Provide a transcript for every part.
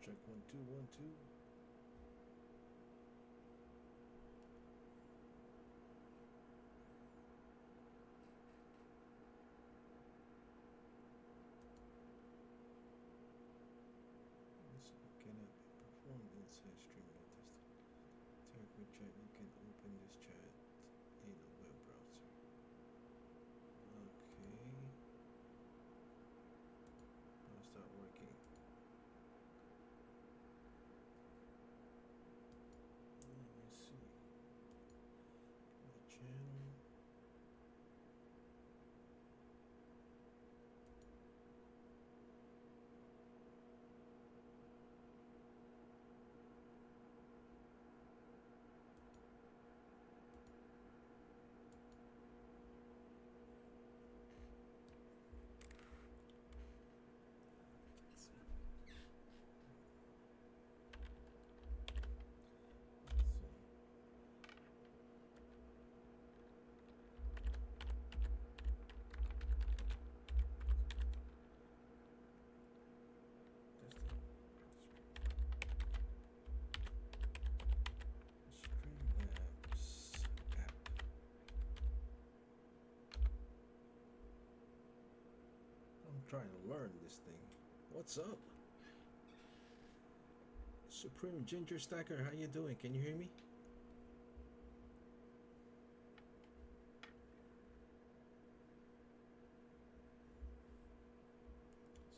Check 1 2 1 2. This cannot be performed inside Streamlabs testing. Telegram chat. You can open this chat in a web browser. Okay. Now start working. Let me see. My channel. Sreamlabs App. I'm trying to learn this thing. What's up? Supreme Ginger Stacker, how you doing? Can you hear me?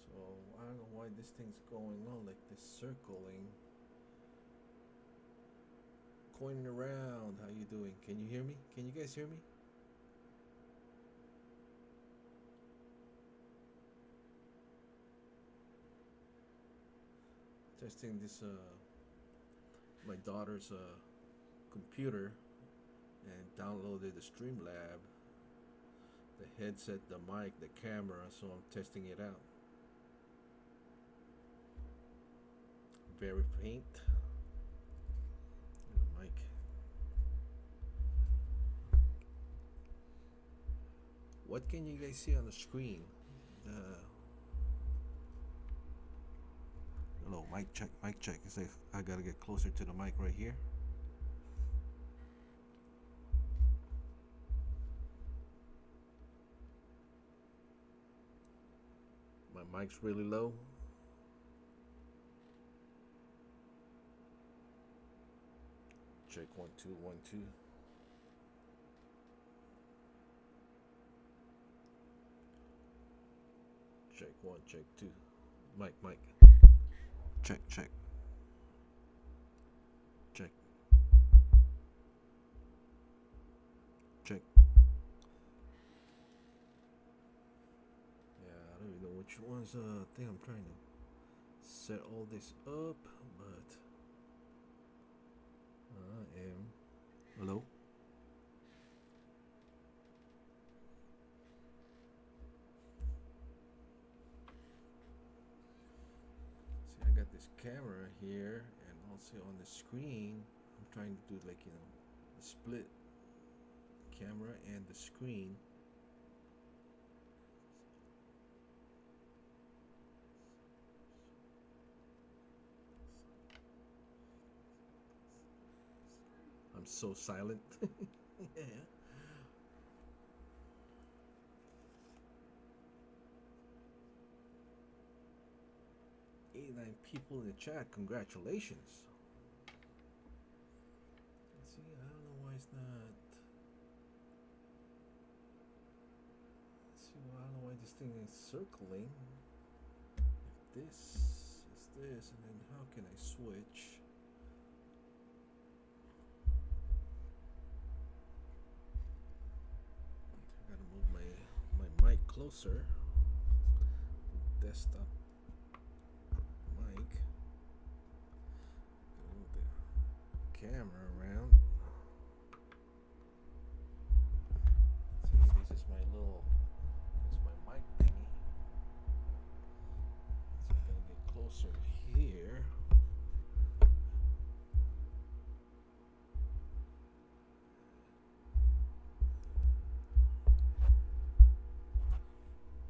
So I don't know why this thing's going on like this, circling, coining around. How you doing? Can you hear me? Can you guys hear me? Testing this my daughter's computer and downloaded the Streamlab, the headset, the mic, the camera, so I'm testing it out. Very faint. The mic. What can you guys see on the screen? Hello, mic check, mic check. It's like I gotta get closer to the mic right here. My mic's really low. Check 1 2 1 2. Check 1 check 2. Mic. Check. Check. Check. Yeah, I don't even know which ones. I think I'm trying to set all this up, but I am. Hello? See, I got this camera here, and also on the screen, I'm trying to do like, a split camera and the screen. I'm so silent. Yeah. 89 people in the chat. Congratulations. See, I don't know why it's not. See, I don't know why this thing is circling. If this is this, and then how can I switch? I gotta move my mic closer. Desktop mic. Move the camera around. See, this is my mic thingy. So I'm gonna get closer here.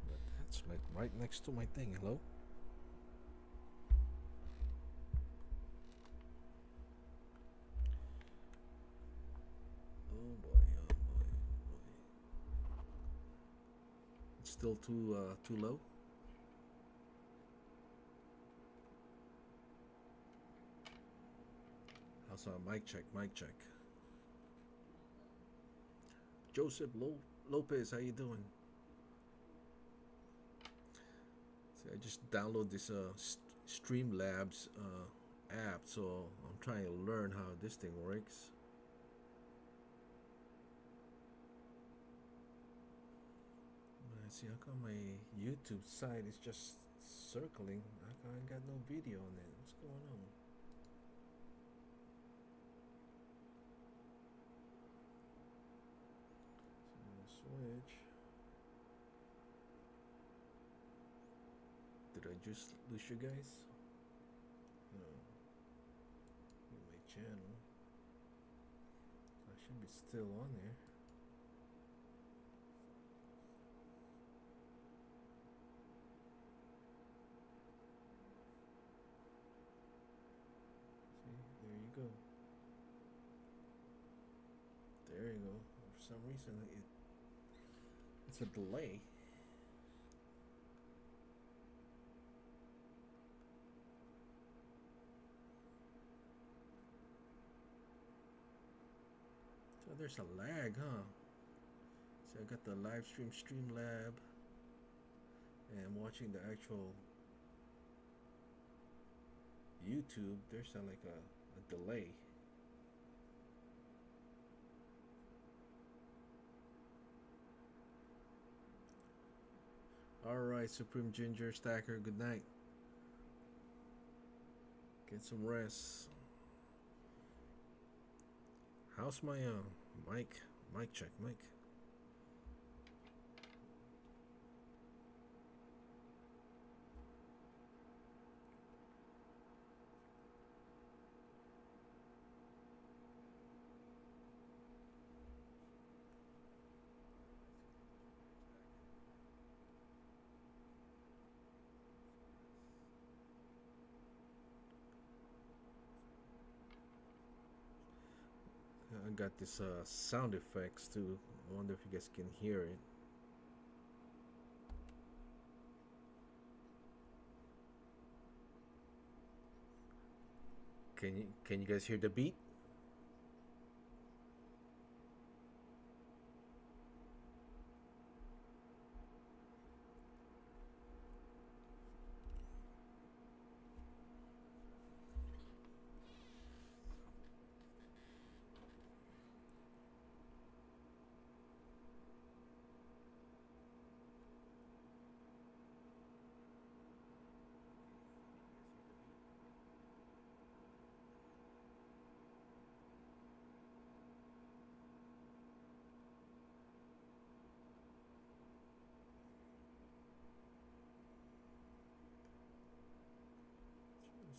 But that's like right next to my thing. Hello? Still too low. How's mic check? Mic check. Joseph Lopez, how you doing? See, I just download this Streamlabs app, so I'm trying to learn how this thing works. See, how come my YouTube site is just circling? I got no video on it. What's going on? So switch. Did I just lose you guys? No. My channel. I should be still on there. Go. There you go. For some reason, it's a delay. So there's a lag, huh? See, I got the live stream Streamlab, and I'm watching the actual YouTube. There's like a delay. Alright, Supreme Ginger Stacker, good night. Get some rest. How's my mic check, mic? I got this sound effects too. I wonder if you guys can hear it. Can you guys hear the beat?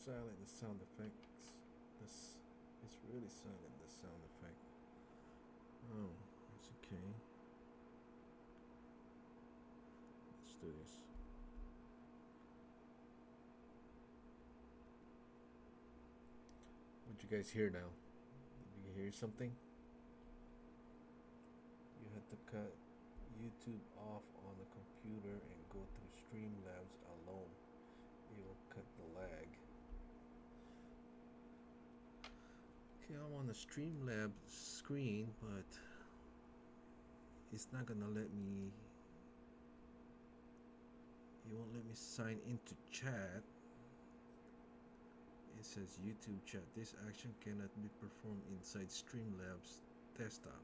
Silent the sound effects. This it's really silent the sound effect. Oh, it's okay. Let's do this. What you guys hear now? Did you hear something? You had to cut YouTube off on the computer and go through Streamlabs alone. It will cut the lag. Okay, I'm on the Streamlabs screen, but it's not gonna let me. It won't let me sign into chat. It says YouTube chat. This action cannot be performed inside Streamlabs desktop.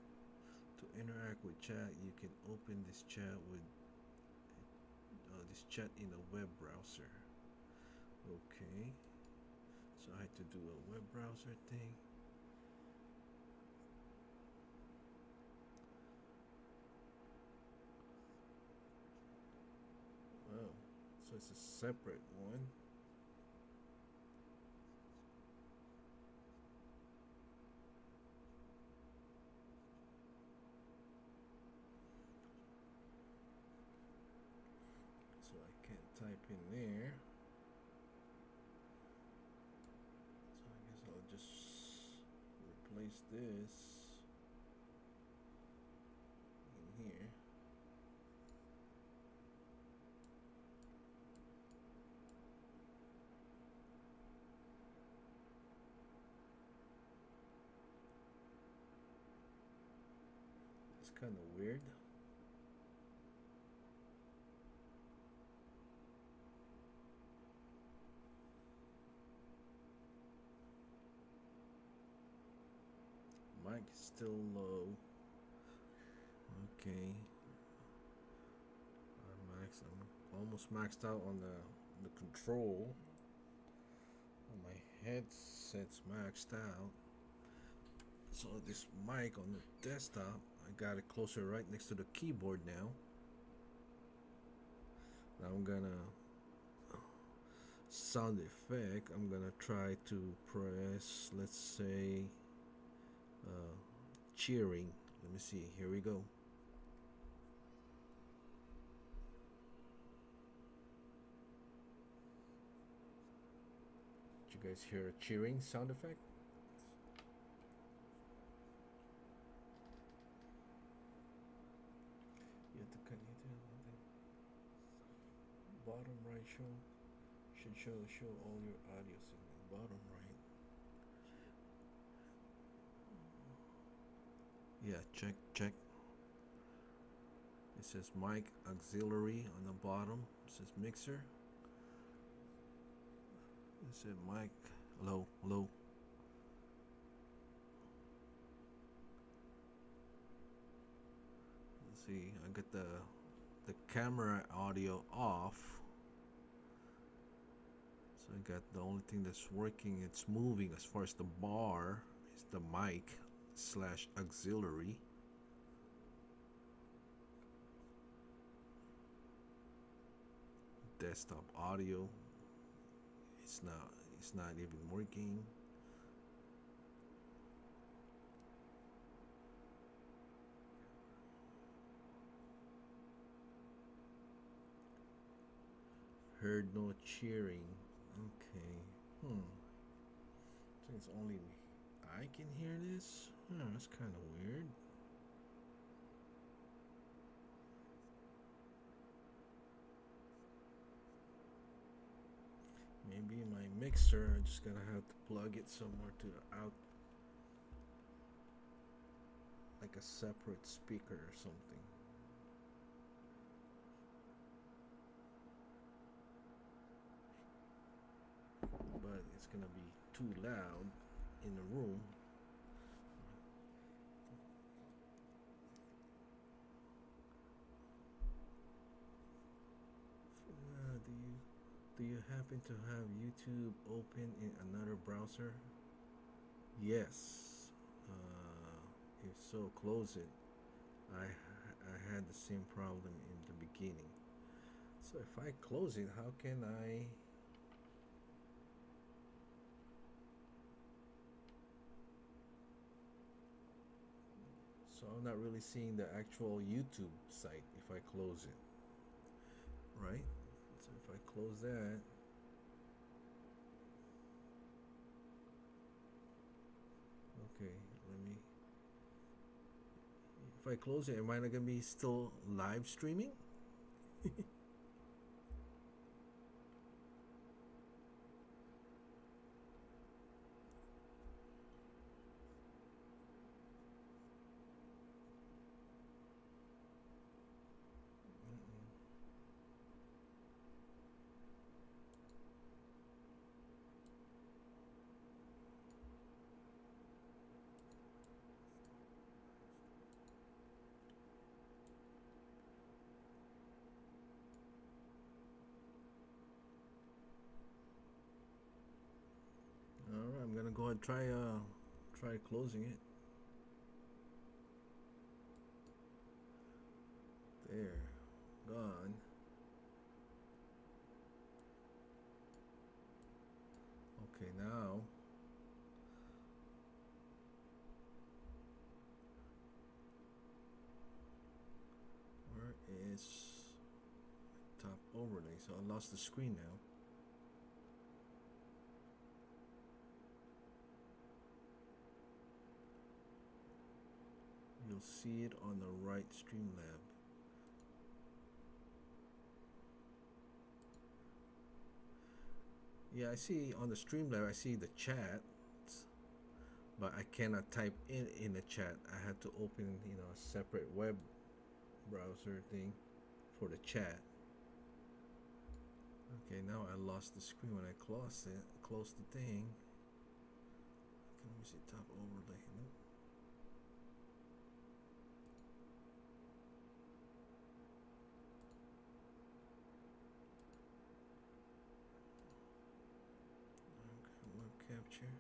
To interact with chat, you can open this chat with this chat in a web browser. Okay, so I had to do a web browser thing. Wow, so it's a separate one. So I can't type in there. So I guess I'll just replace this in here. kind of weird. Mic is still low. Okay. I'm almost maxed out on the control. My headset's maxed out. So this mic on the desktop, I got it closer right next to the keyboard now. Now I'm gonna sound effect. I'm gonna try to press, let's say, cheering. Let me see. Here we go. Did you guys hear a cheering sound effect? You have to continue. Bottom right should show all your audio signal. Bottom right. Yeah, check. It says mic auxiliary on the bottom. It says mixer. It said mic low. Let's see. I got the camera audio off. So I got the only thing that's working. It's moving as far as the bar is the mic / auxiliary. Desktop audio. It's not even working. Heard no cheering. Okay. So it's only I can hear this? That's kind of weird. Maybe my mixer, I just gotta have to plug it somewhere to the out, like a separate speaker or something. But it's gonna be too loud in the room. Do you happen to have YouTube open in another browser? Yes. If so, close it. I had the same problem in the beginning. So if I close it, how can I? So I'm not really seeing the actual YouTube site if I close it, right? So if I close that, okay, let me. If I close it, am I not gonna be still live streaming? Alright, I'm gonna go ahead and try closing it. There, gone. Okay, now where is top overlay? So I lost the screen now. You'll see it on the right, Streamlab. Yeah, I see on the Streamlab, I see the chat, but I cannot type in the chat. I had to open, a separate web browser thing for the chat. Okay, now I lost the screen when I closed the thing. Okay, let me see, top overlay. Nope. Okay, web capture,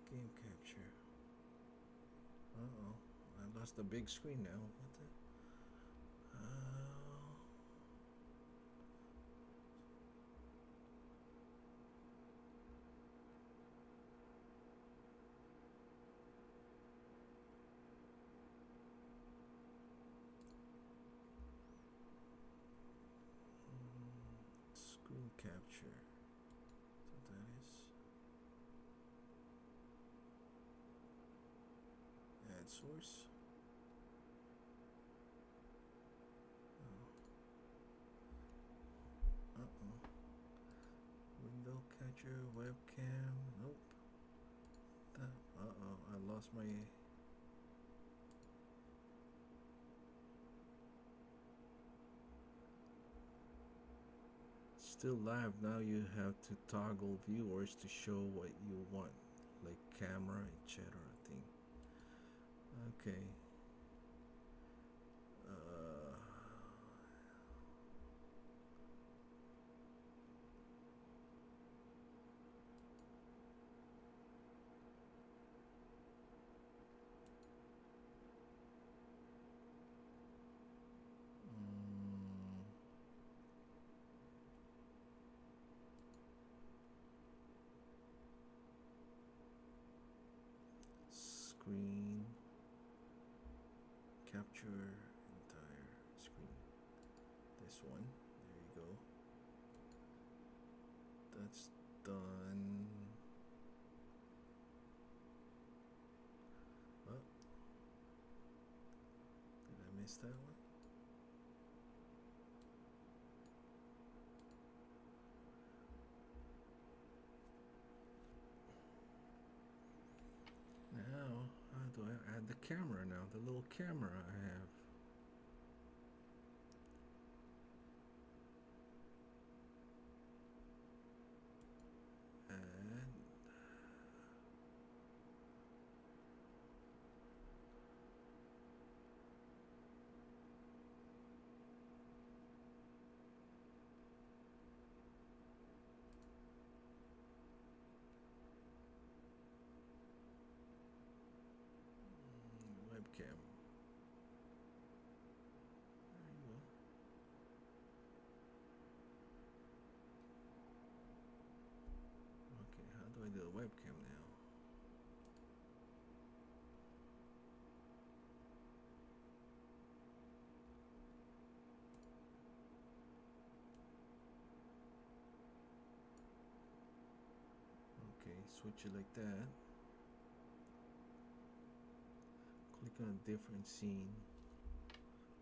game capture. Uh-oh, I lost the big screen now. What the? Screen capture. So that is add source. Uh-oh. Window catcher, webcam. Nope. Uh-oh, I lost my... Still live. Now you have to toggle viewers to show what you want, like camera, etc. thing. Okay. Screen capture entire screen. This one. There you go. That's done. Oh, did I miss that one? Now, how do I add the camera now? The little camera I have. And webcam. There you go. Okay, how do I do the webcam now? Okay, switch it like that. Click on a different scene.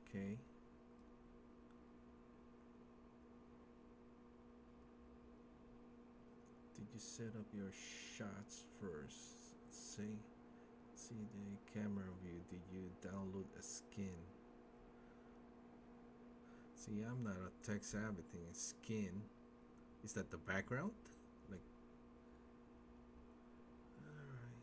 Okay. Did you set up your shots first? See the camera view. Did you download a skin? See, I'm not a tech savvy thing. Skin. Is that the background? Like, alright.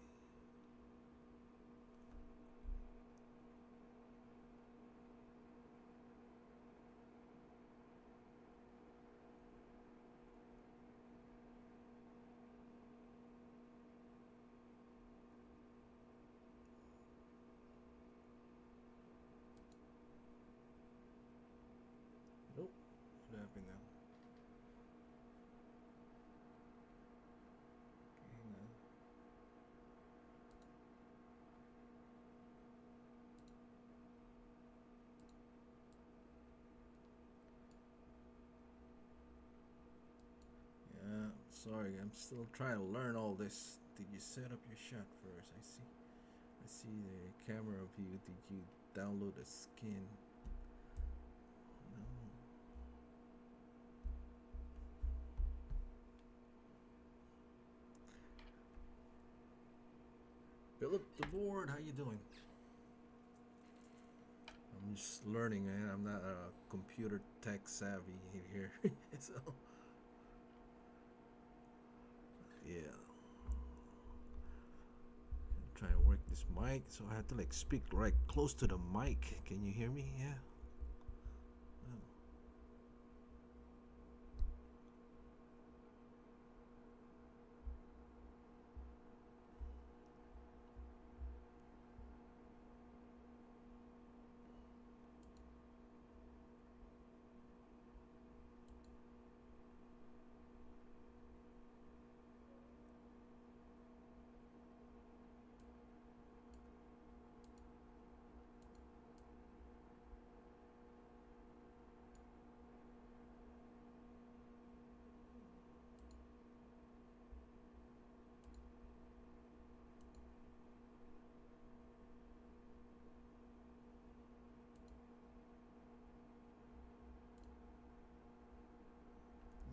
Nope. What happened now? Hang on. Yeah, sorry, I'm still trying to learn all this. Did you set up your shot first? I see the camera view. Did you download a skin? No. Philip the board, how you doing? I'm just learning, man. I'm not computer tech savvy here. So yeah, I'm trying to work this mic, so I have to like speak right close to the mic. Can you hear me? Yeah.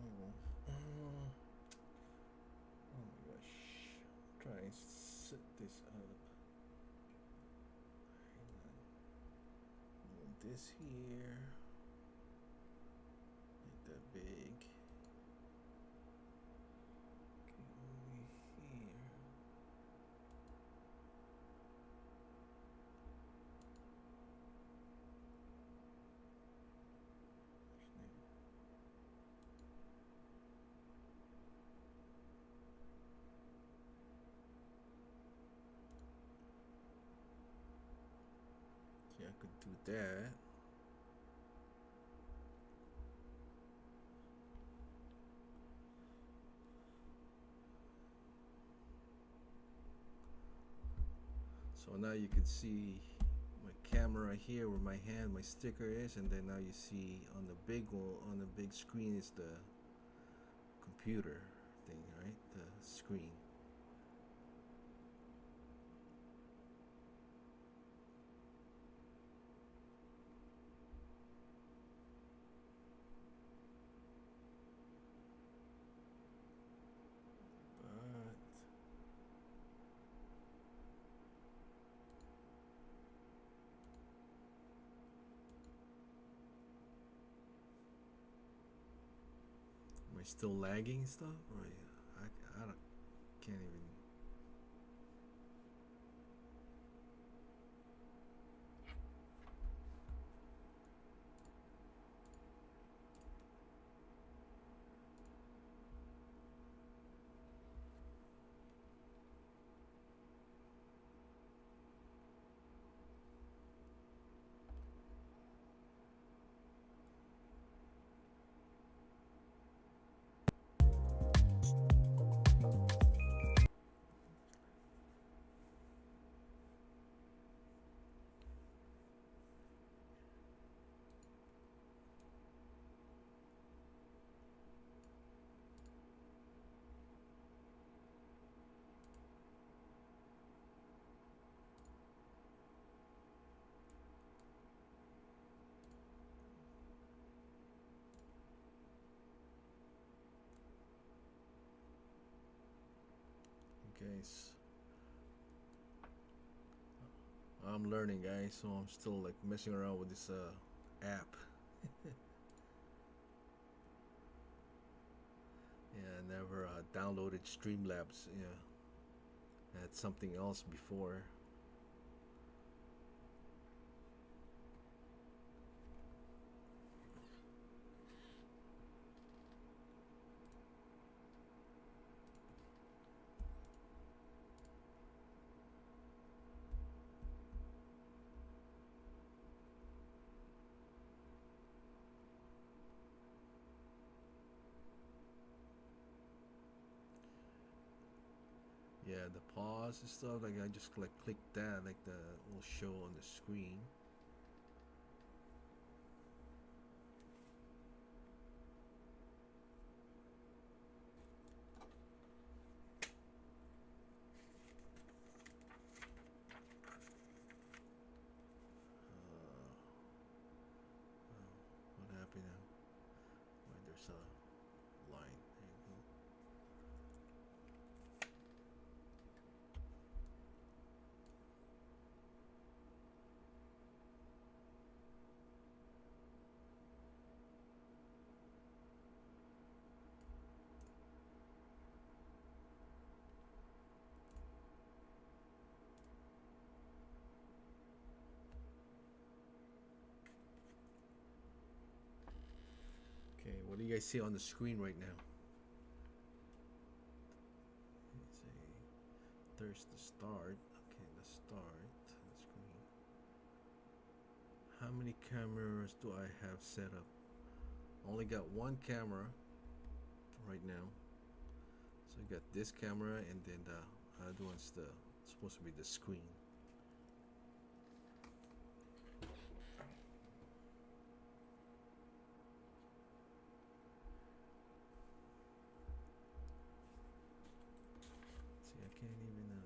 Oh. Oh my gosh. Try and set this up. Move this here. Make that big. Okay, over here. Yeah, I could do that. So now you can see my camera here where my hand, my sticker is, and then now you see on the big one, on the big screen is the computer thing, right? The screen. But am I still lagging and stuff? Or I don't, can't even. Okay, I'm learning, guys, so I'm still like messing around with this app. Yeah, I never downloaded Streamlabs. Yeah, I had something else before. Yeah, the pause and stuff. Like I just like click that, like the will show on the screen. What happened now? Why there's a line? There you go. What do you guys see on the screen right now? Let's see. There's the start. Okay, the start. The screen. How many cameras do I have set up? Only got one camera right now. So I got this camera, and then the other one's supposed to be the screen. See, I can't even.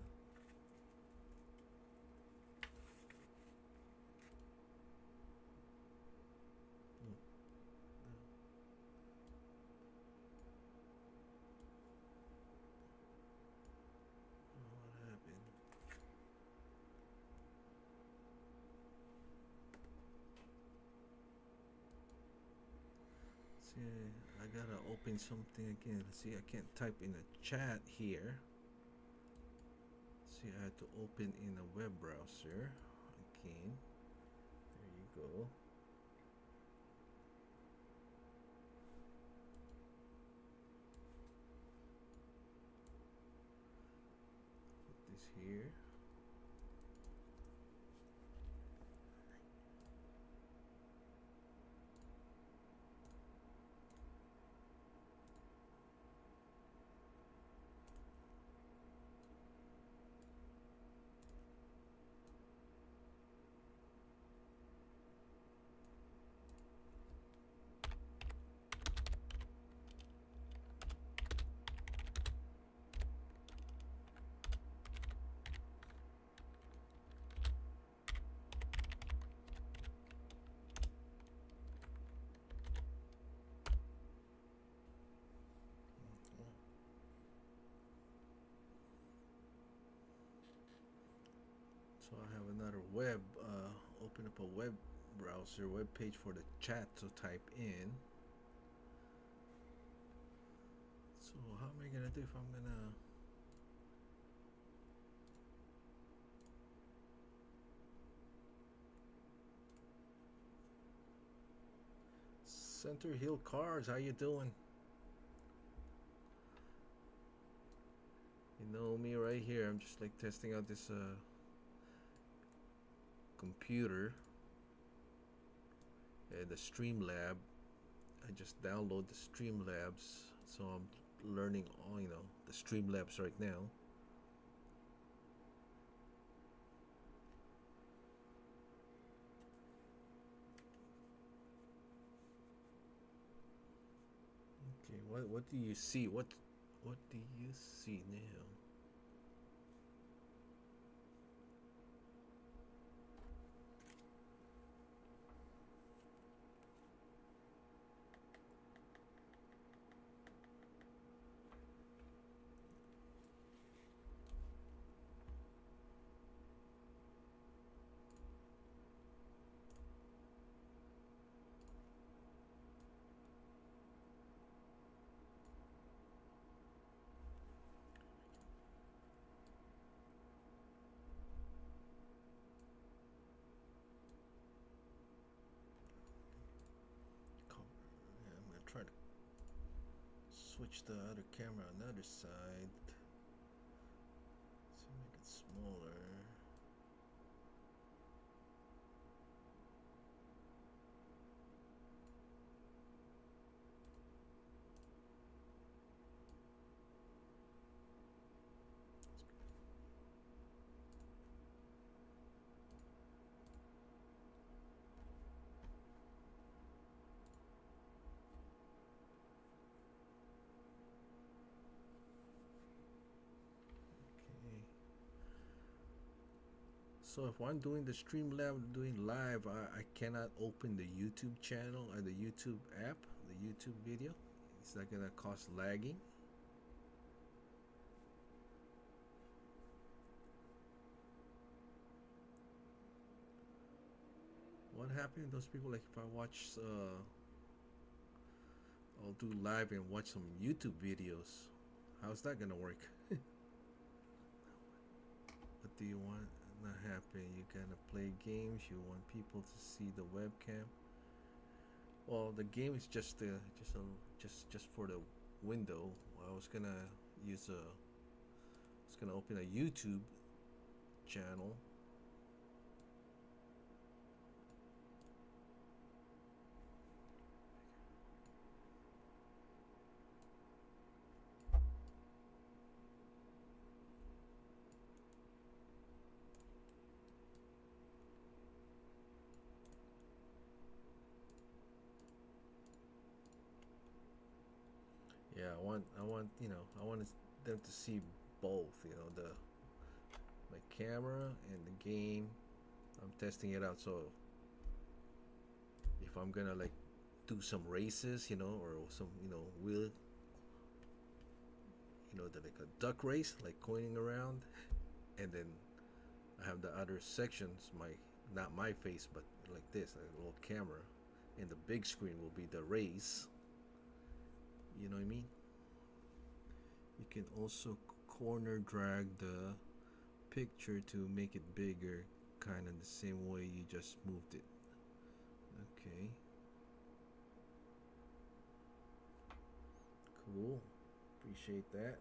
Oh, what happened? See, I gotta open something again. See, I can't type in a chat here. See, I had to open in a web browser again. There you go. Put this here. So I have another open up a web browser, web page for the chat to type in. So how am I gonna do if I'm gonna Center Hill Cars? How you doing? You know me right here. I'm just like testing out this computer, the Streamlab. I just download the Streamlabs, so I'm learning all the Streamlabs right now. Okay, what do you see? What do you see now? Yeah, I'm gonna try to switch the other camera on the other side. So make it smaller. Okay. So if I'm doing the Streamlab, doing live, I cannot open the YouTube channel or the YouTube app, the YouTube video. Is that gonna cause lagging? What happened to those people? Like if I watch, I'll do live and watch some YouTube videos. How's that gonna work? What do you want not happen? You gotta play games. You want people to see the webcam. Well, the game is just for the window. I was gonna use a. I was gonna open a YouTube channel. Yeah, I want them to see both. The my camera and the game. I'm testing it out. So if I'm gonna like do some races, or some, wheel, like a duck race, like coining around, and then I have the other sections, not my face, but like this, like a little camera, and the big screen will be the race. You know what I mean? You can also corner drag the picture to make it bigger, kind of the same way you just moved it. Okay. Cool. Appreciate that.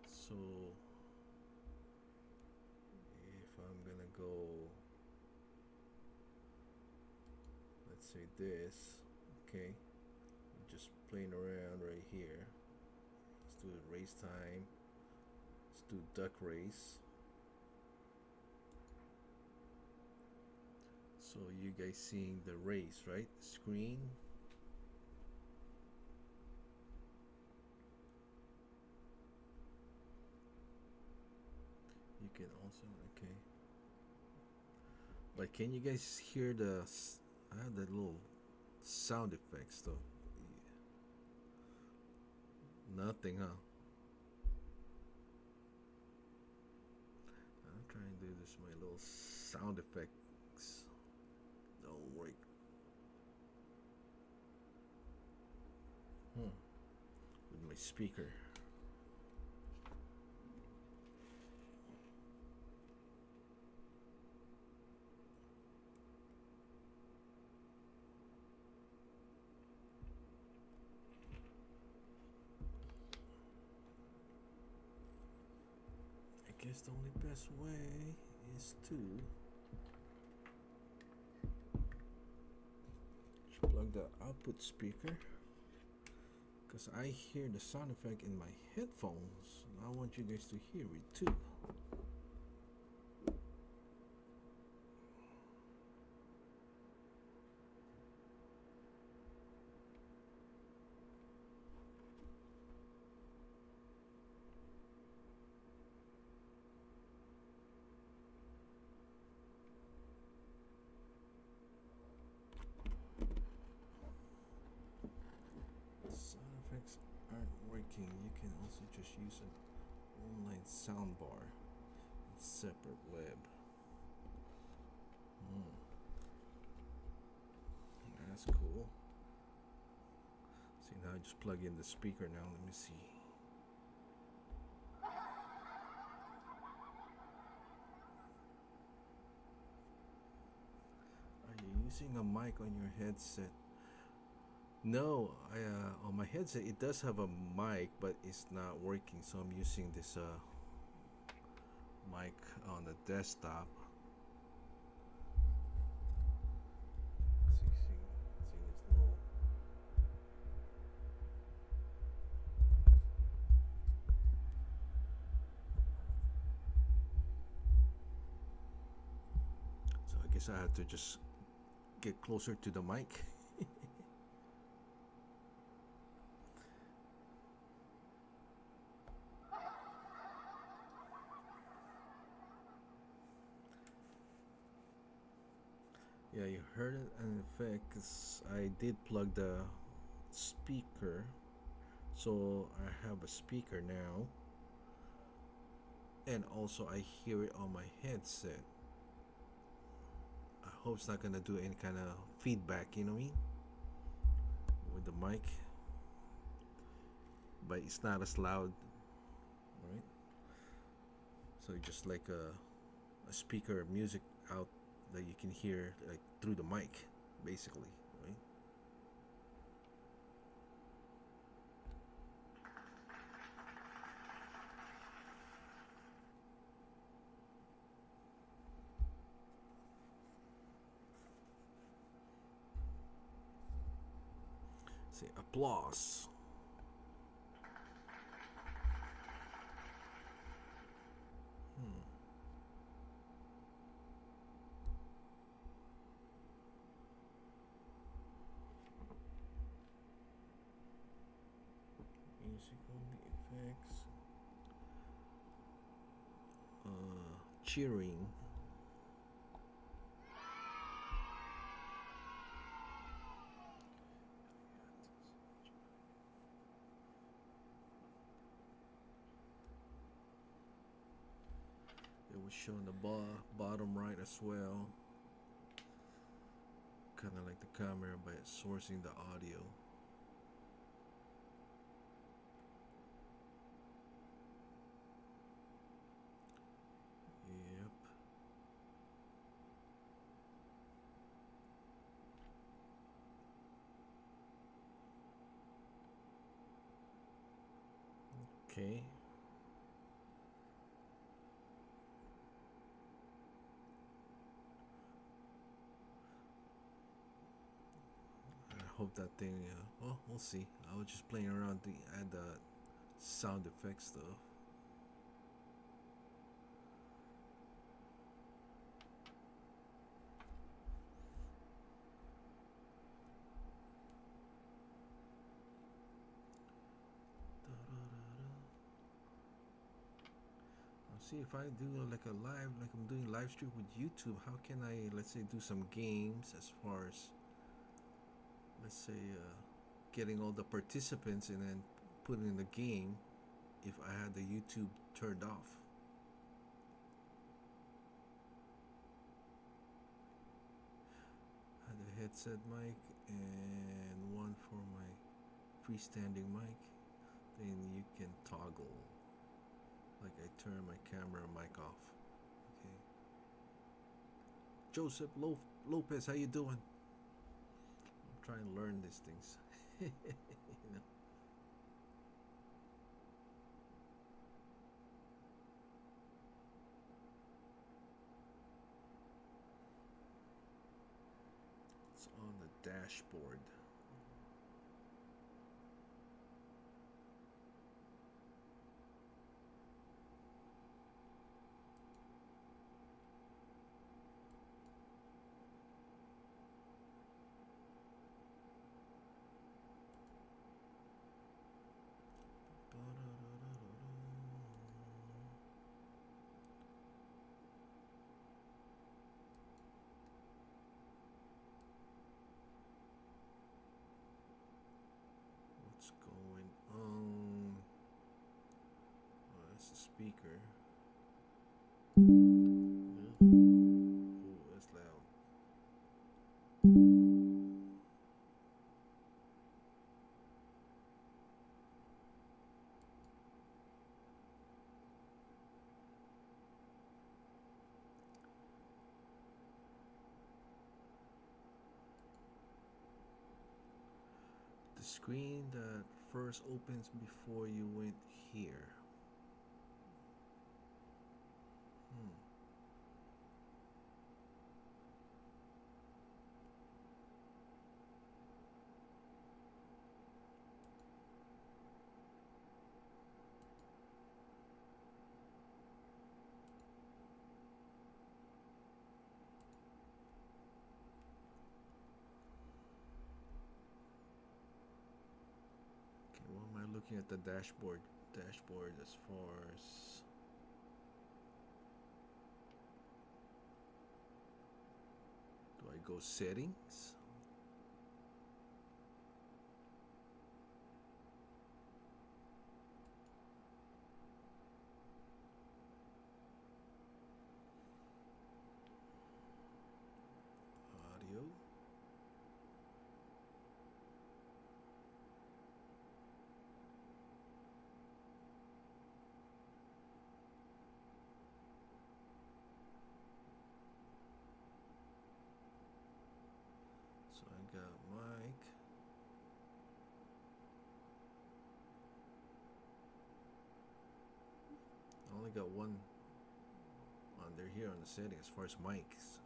So if I'm gonna go, let's say this, okay, just playing around right here. Let's do the race time. Let's do duck race. So you guys seeing the race, right? Screen. You can also, okay. But can you guys hear I have the little sound effects though. Nothing, huh? I'm trying to do this. My little sound effects don't work. With my speaker. I guess the only best way is to just plug the output speaker, because I hear the sound effect in my headphones. I want you guys to hear it too. Sound effects aren't working. You can also just use an online soundbar. It's separate web. That's cool. See, now I just plug in the speaker now. Let me see. Are you using a mic on your headset? No, on my headset it does have a mic, but it's not working. So I'm using this mic on the desktop. See this little. So I guess I have to just get closer to the mic. Yeah, you heard it. In effect, 'cause I did plug the speaker, so I have a speaker now, and also I hear it on my headset. I hope it's not gonna do any kind of feedback, you know what I mean, with the mic, but it's not as loud, right? So it's just like a speaker music out that you can hear like through the mic, basically, right? Say applause. Hmm. Musical effects. Cheering. It was shown the bottom right as well. Kind of like the camera by sourcing the audio. Yep. Okay. I hope that thing. Well, we'll see. I was just playing around the add the sound effects stuff. I'll see if I do like a live, like I'm doing live stream with YouTube. How can I, let's say, do some games as far as, let's say, getting all the participants and then putting in the game if I had the YouTube turned off. I had a headset mic and one for my freestanding mic. Then you can toggle, like I turn my camera mic off. Okay. Joseph Lopez, how you doing? I'm trying to learn these things. You know. It's on the dashboard. What's going on? Oh, that's the speaker. Yeah. Ooh, that's loud. The screen that first opens before you went here. Hmm. Okay, what am I looking at the dashboard? Dashboard as far as do I go settings? Audio. So I got mic. I only got one under here on the setting as far as mics.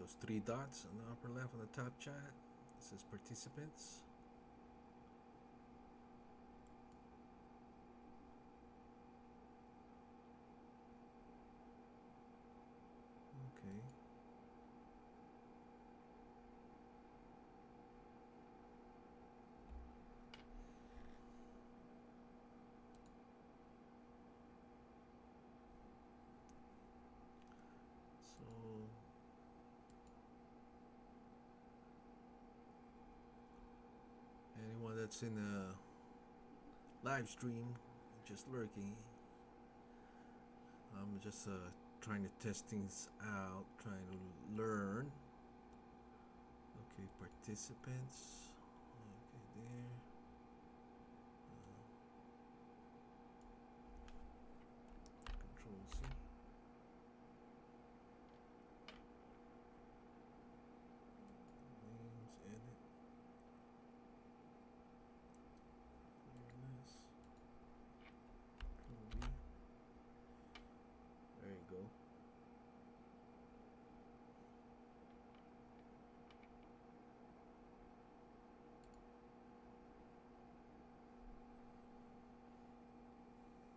those three dots on the upper left on the top chat. It says participants. Okay. So anyone that's in a live stream, just lurking, I'm just trying to test things out, trying to learn. Okay, participants. Okay, there. Control C. Names, edit. Clearness. Control V. There you go. Seven.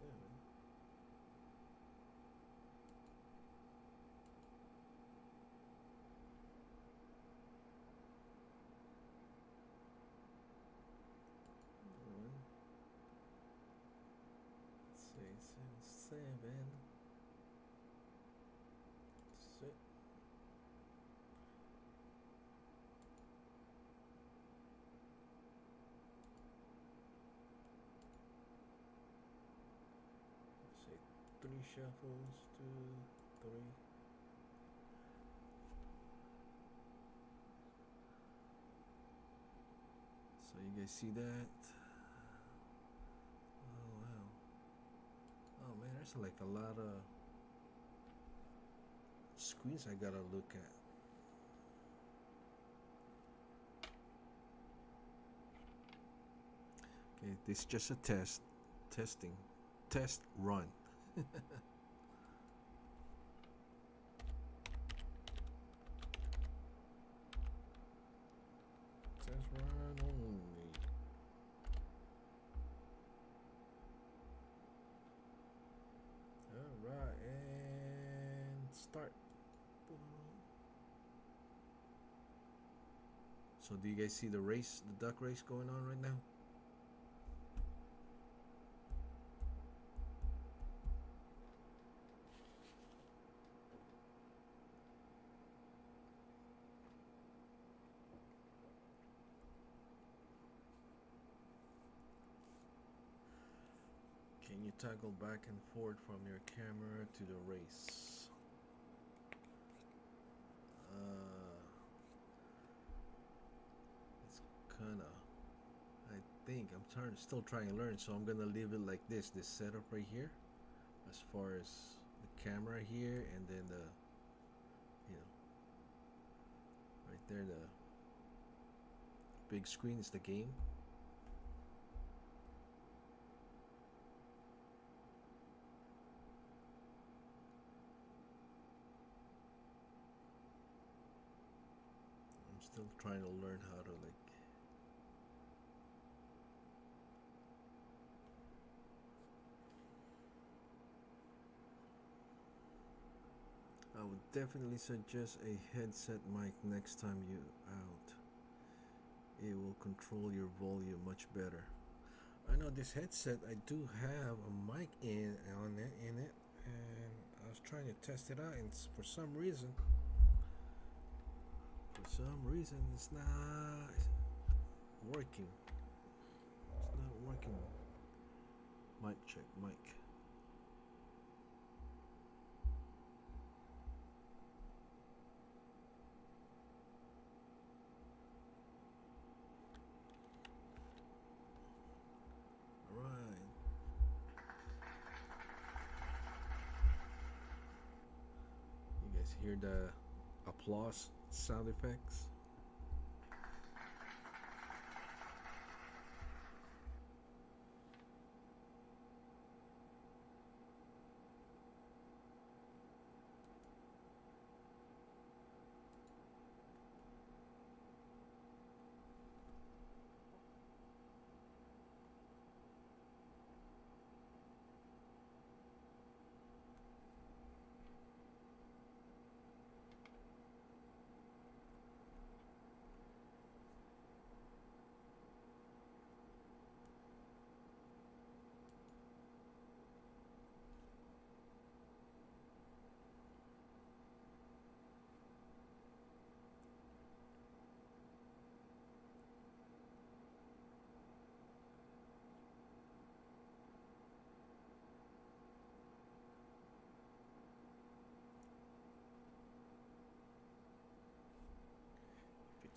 One. Let's say 7. Sit. Say 3 shuffles, 2, 3. So you guys see that? Oh wow. Oh man, there's like a lot of screens I gotta look at. Okay, this is just a testing, test run. Test run only. All right, and start. So do you guys see the race, the duck race going on right now? Can you toggle back and forth from your camera to the race? It's kinda, I think I'm still trying to learn, so I'm gonna leave it like this setup right here, as far as the camera here, and then the, right there, the big screen is the game. I'm still trying to learn how to like. I would definitely suggest a headset mic next time you out. It will control your volume much better. I know this headset, I do have a mic in it, and I was trying to test it out, and for some reason it's not working. It's not working. Mic check, mic. Hear the applause sound effects.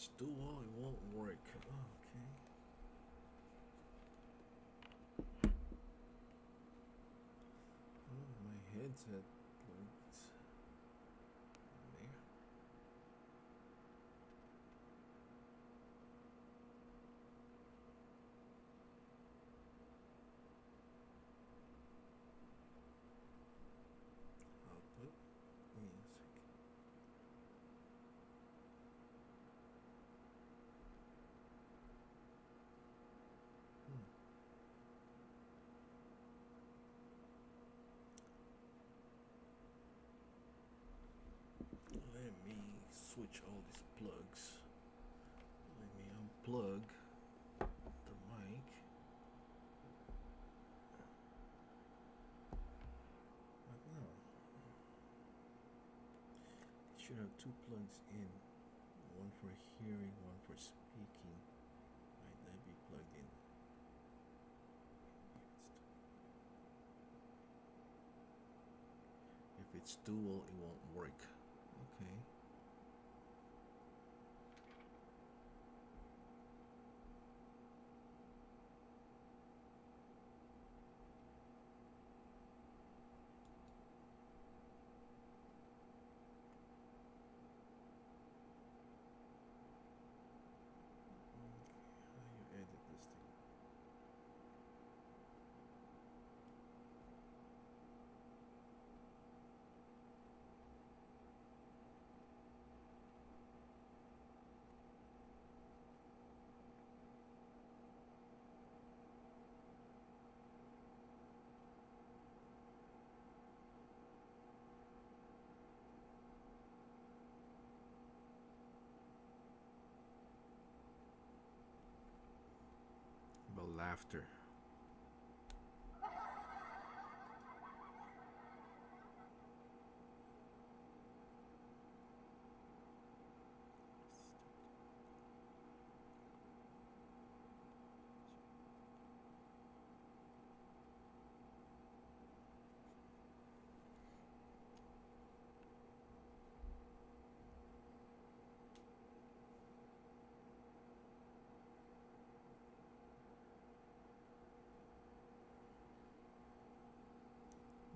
it's dual, it won't work. Oh, okay. Oh, my headset plugs in there. Output. Give me a second. Hmm. Let me switch all these plugs. Let me unplug the mic. But no. It should have two plugs in. One for hearing, one for speaking. Might not be plugged in. If it's dual, it won't work. Okay. How you edit this thing? About laughter.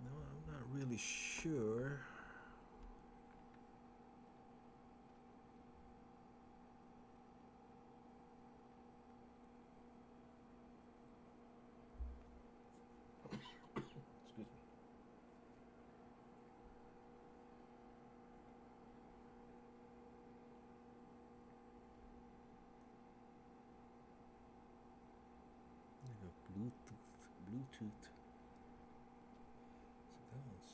No, I'm not really sure. Excuse me. Like a Bluetooth. So that one's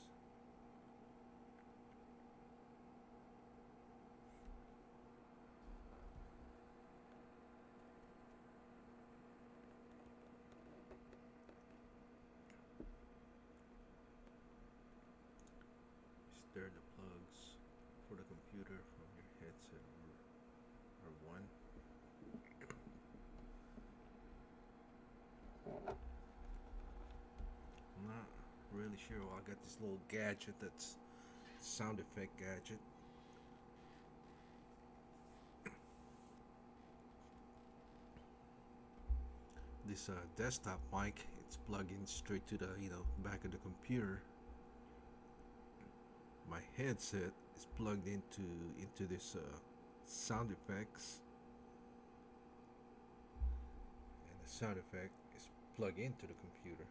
stir the plugs for the computer from your headset or one. I'm not really sure. Well, I got this little gadget that's sound effect gadget. This desktop mic, it's plugged in straight to the back of the computer. My headset is plugged into this sound effects, and the sound effect is plugged into the computer.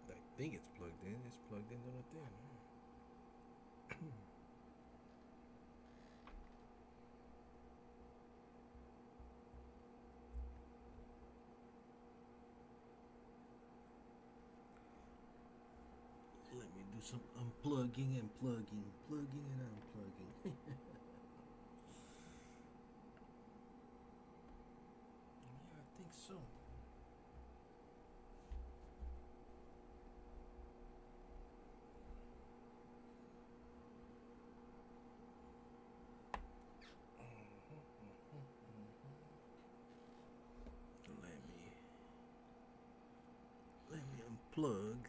I think it's plugged in. It's plugged into the thing. Let me do some unplugging and plugging, plugging and unplugging. Yeah, I think so. unplug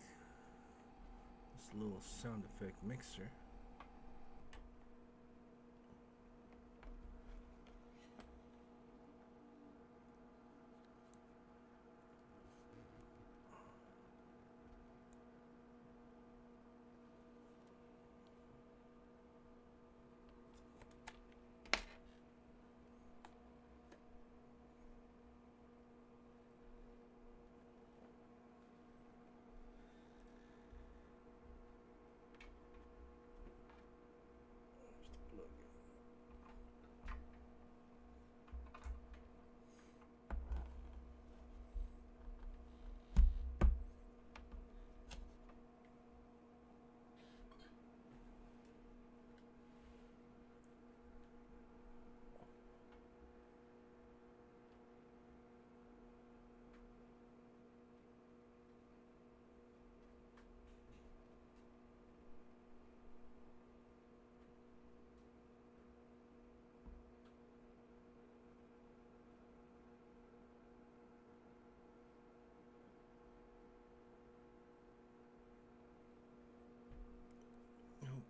this little sound effect mixer.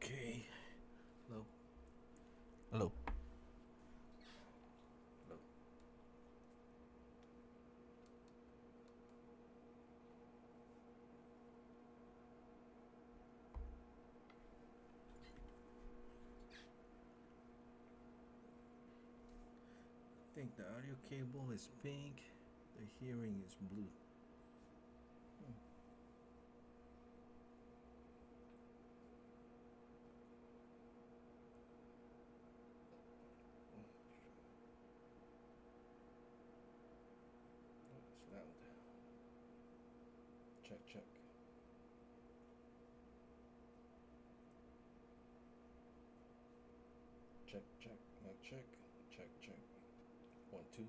Okay. Hello. Hello. Hello. I think the audio cable is pink, the hearing is blue. It's loud. Check, check. Check, check, mic check, check, check. 1, 2,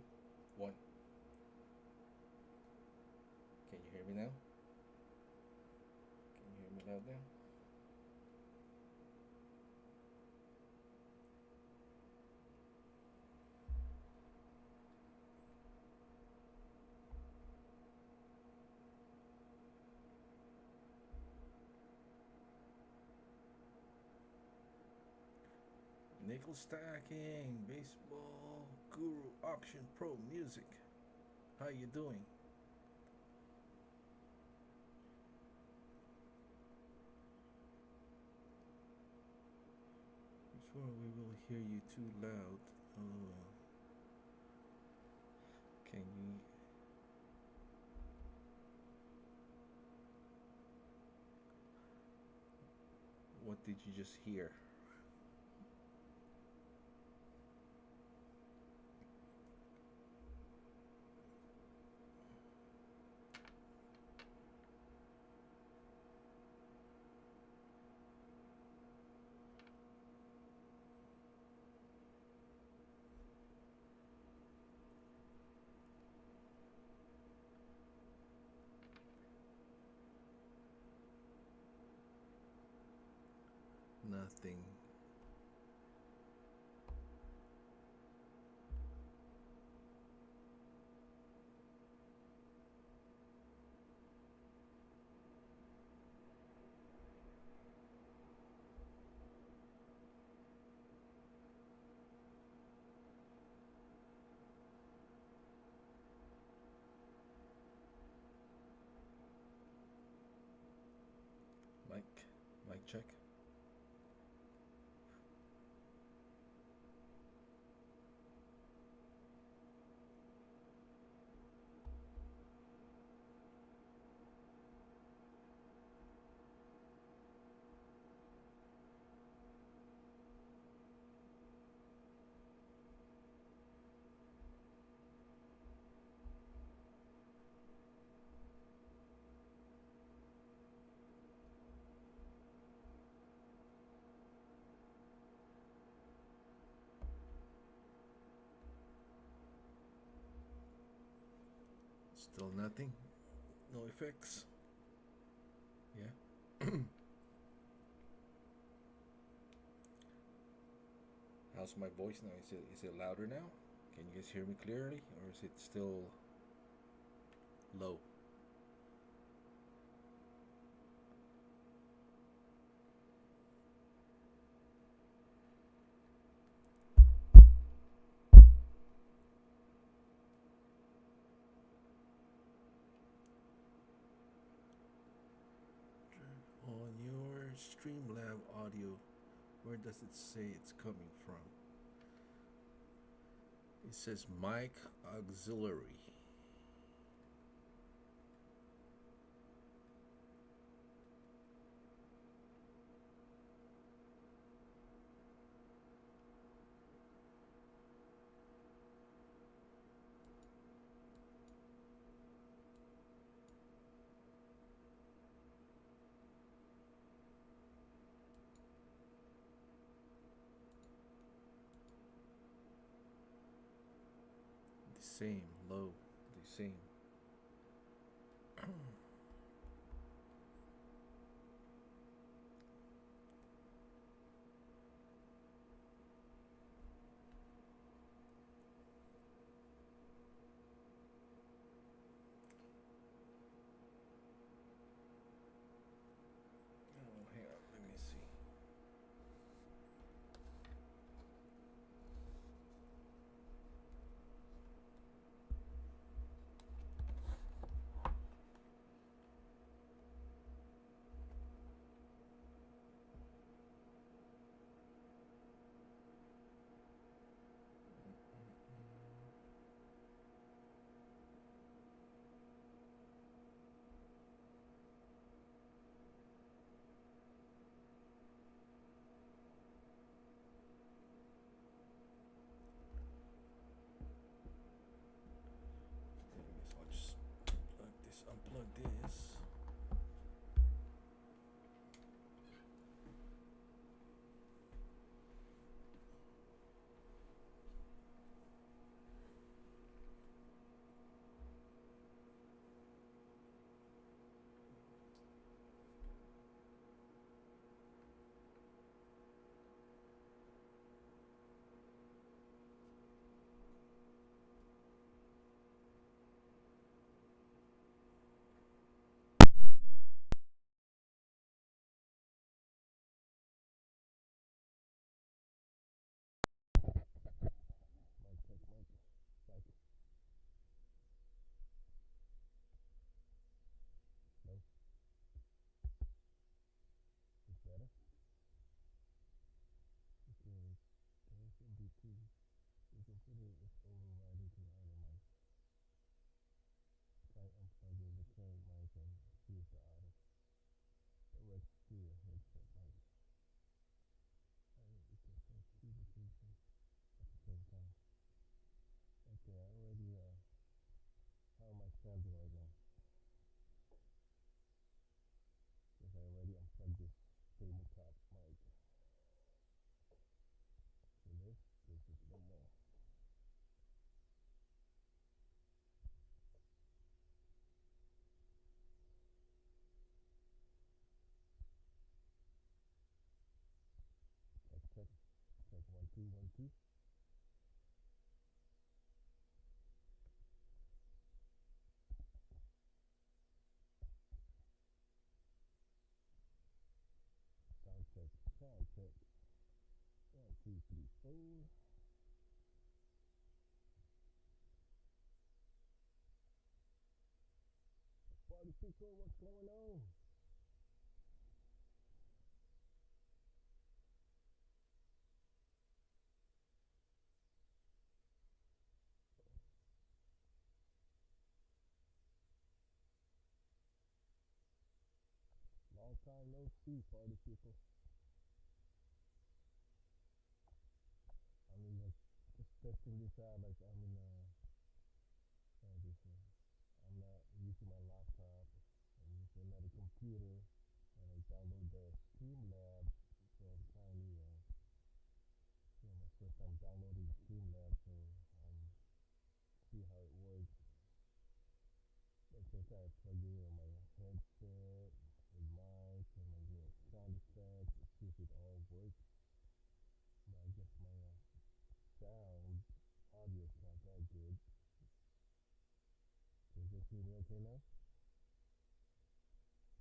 1. Can you hear me now? Can you hear me loud now? Nickel stacking, baseball, guru, auction, pro, music. How you doing? Before we will hear you too loud. Can you? What did you just hear? Nothing. Mic check. Still nothing. No effects. Yeah. How's my voice now? Is it louder now? Can you guys hear me clearly, or is it still low? Streamlab audio. Where does it say it's coming from? It says mic auxiliary. The same, low, the same. Oh, hang on, let me see. I guess I'll just unplug this. Mic check, mic. Mic. No, it's better. Okay, there should be two. You can put it as overriding to the other mic. Try unplugging the current mic and see if the auto works through your headset mic. You can press two locations at the same time. Okay, I already, how am I sounding right now? Because I already unplugged this tabletop mic. So this is no more. Check, check, check, 1 2 1 2. Sound check, sound check. 1 2 3 4. Party people, what's going on? Long time no see, party people. I'm in just testing this out. Like I'm in this. I'm not using my laptop. I'm using another computer, and I download the Streamlabs. So I'm trying to, my first time downloading Streamlabs, so see how it works. But since I plug it in on my headset with mic and my little sound effects, see if it all works. But I guess my sound audio is not that good. Can you hear me okay now?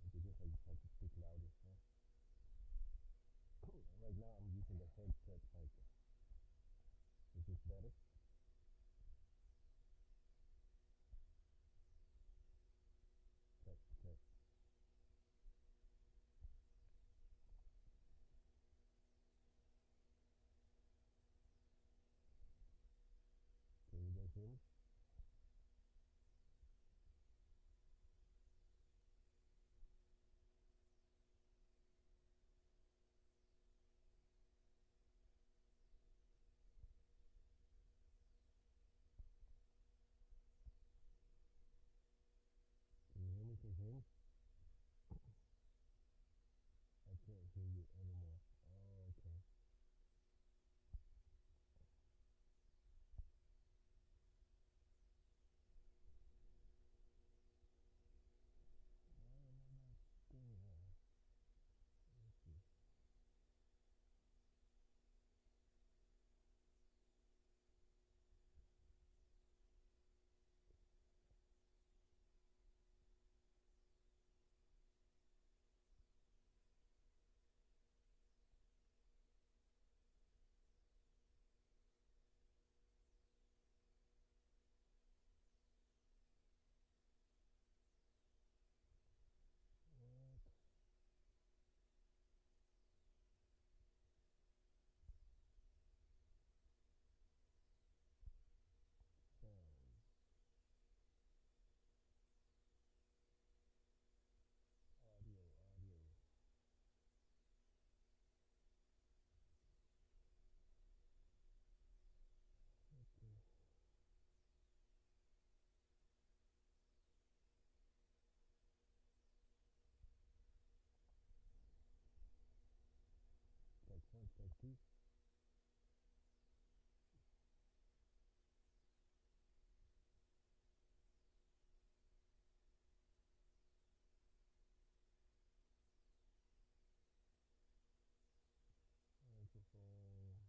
I guess I just have to speak louder. Huh? Right now I'm using the headset mic. Is this better? Check, check. 2. Microphone.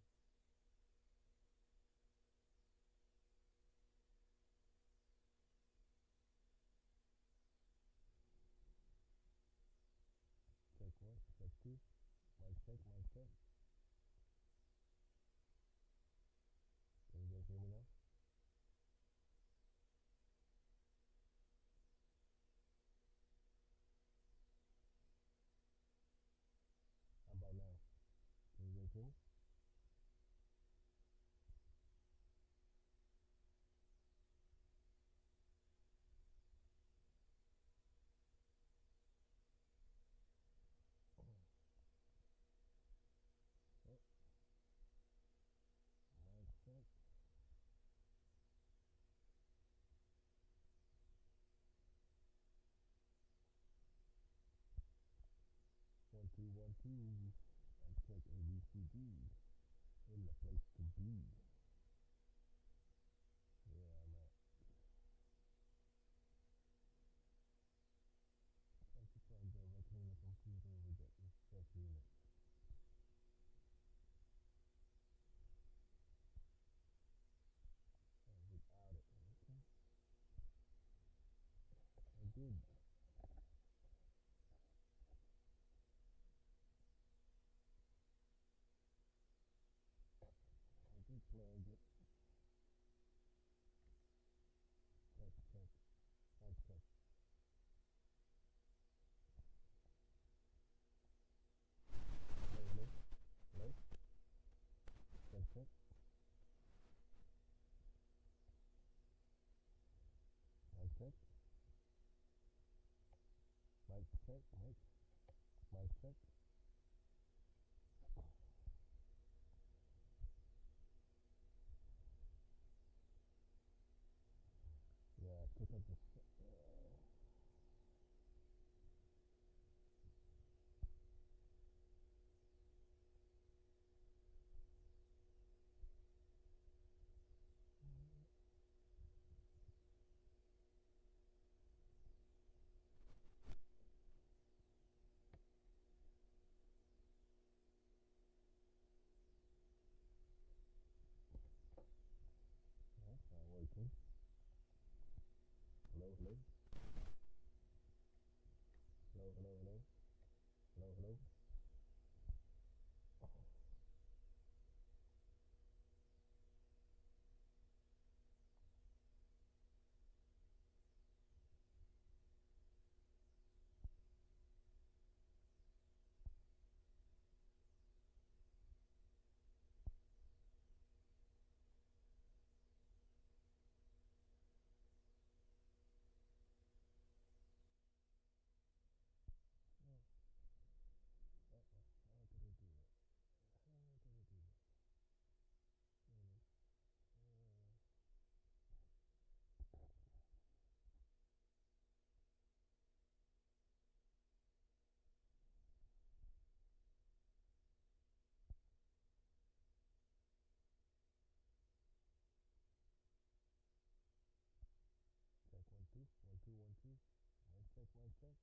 Check 1, check 2. Mic check, mic check. Can you guys hear me now? How about now? Can you guys hear me? Oh, mic check. 1 2 1 2. Mic check ABCD. In the place to be. Yeah, I'm at. Try to find directly in the computer with the effect unit. Without it. Okay. I did. I did plug it. Check, check. Mic check. Hello, hello. Hello. Check, check. Mic check. Mic check. Mic check. Yeah, I took up the. That's not working. Hello, hello. Hello, hello, hello. Hello, hello. Oh, uh-oh. How did I do that? How did I do that? Check 1 2. 1 2 1 2. Mic check, mic check.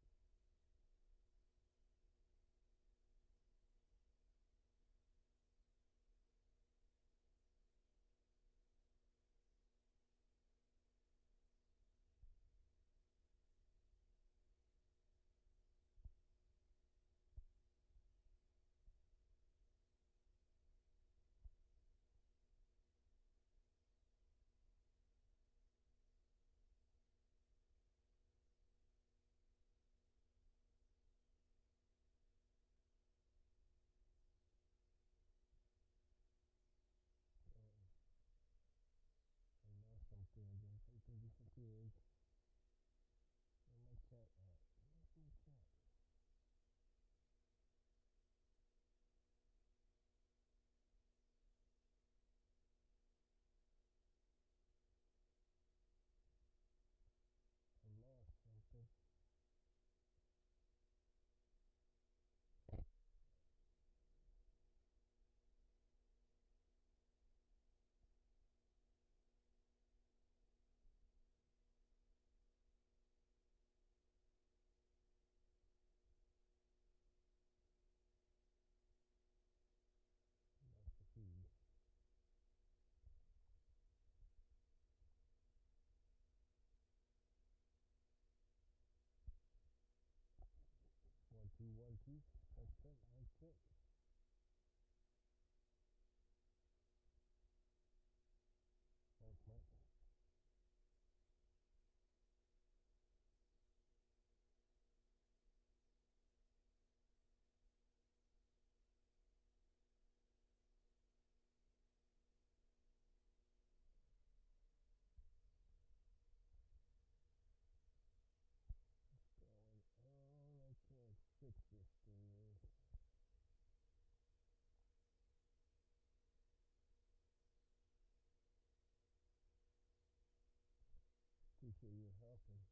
two. Check, check, mic check. Mic, mic. Going on. I can't fix this thing. Appreciate your helping.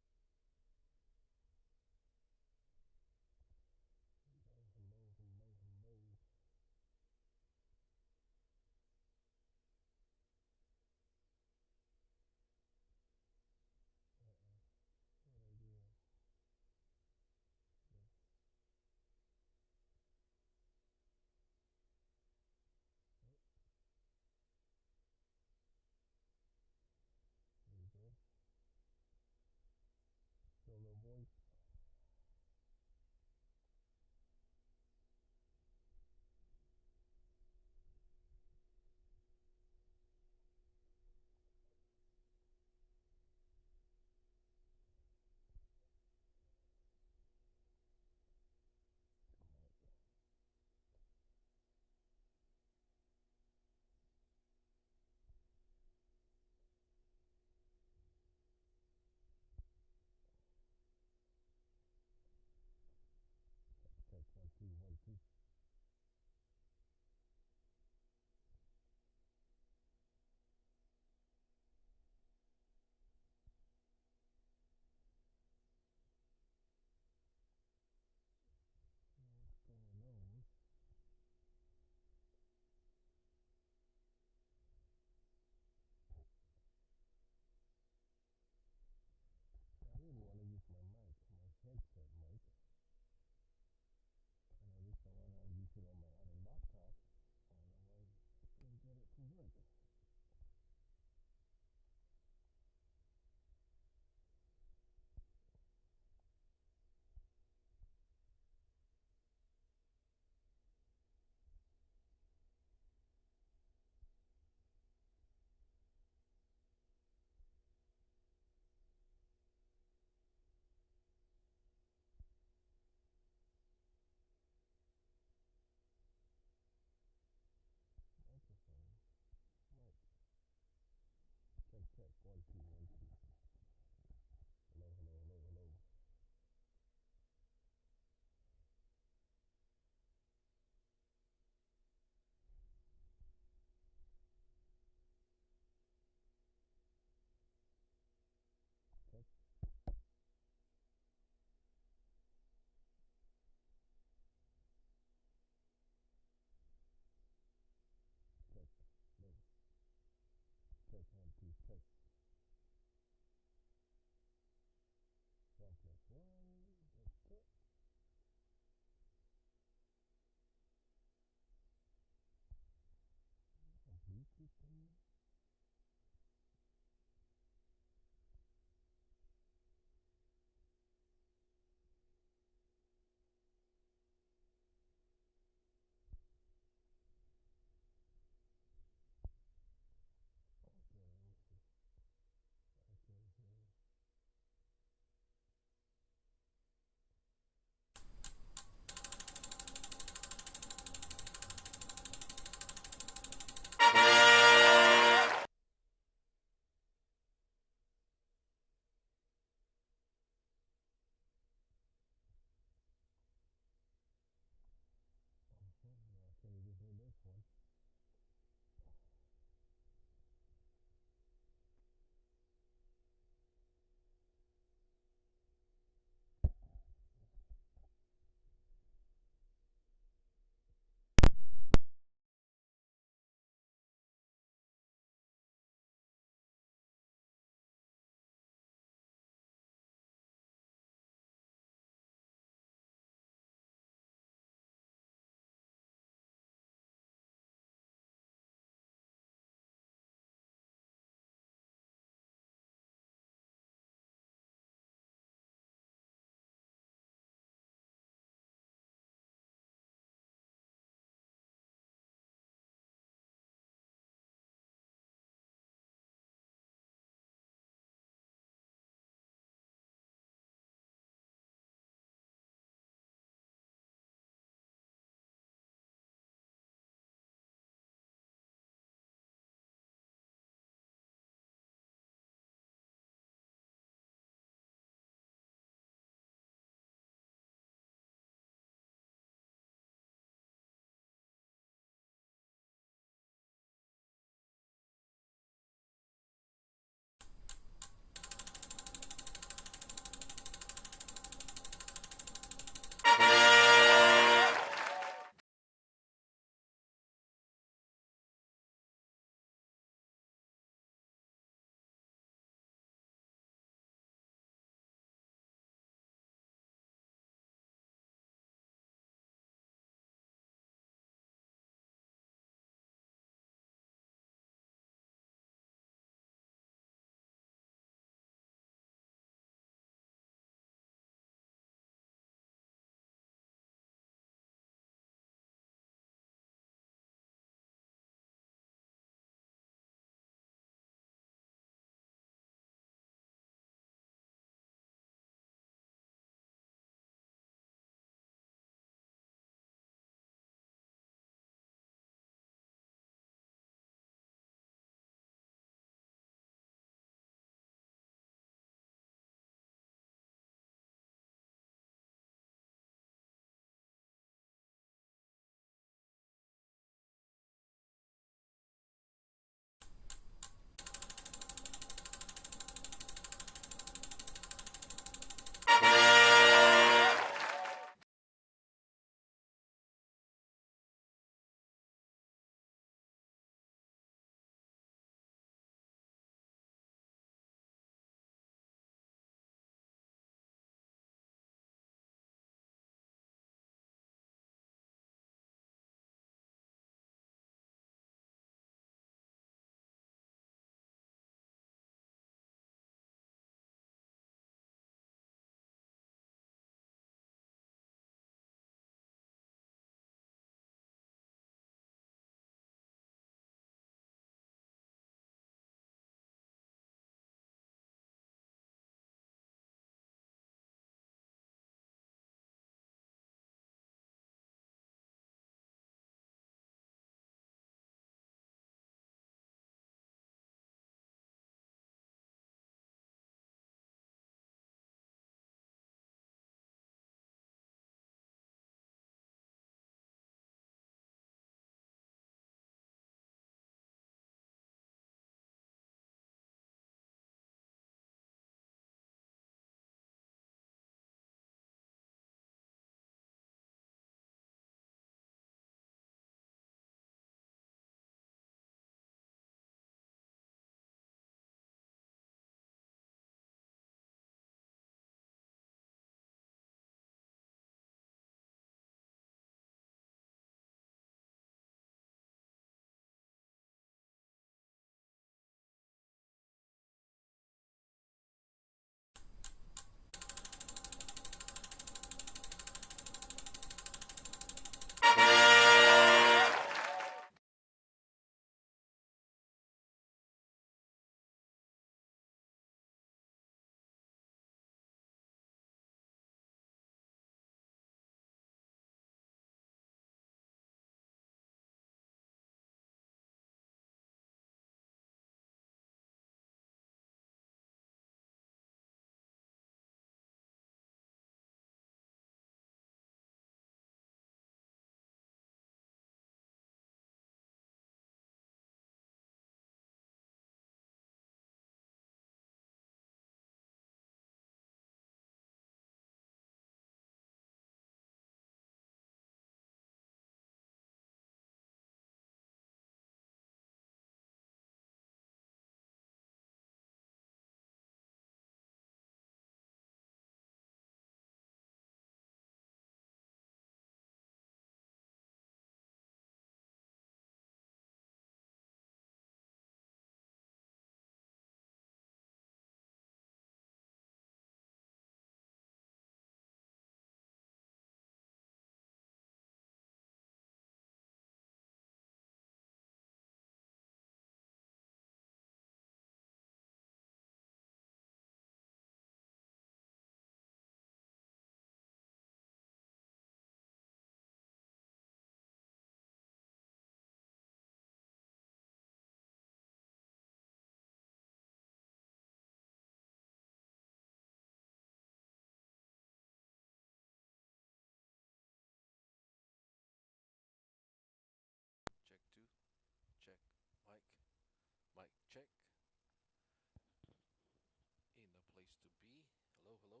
hello.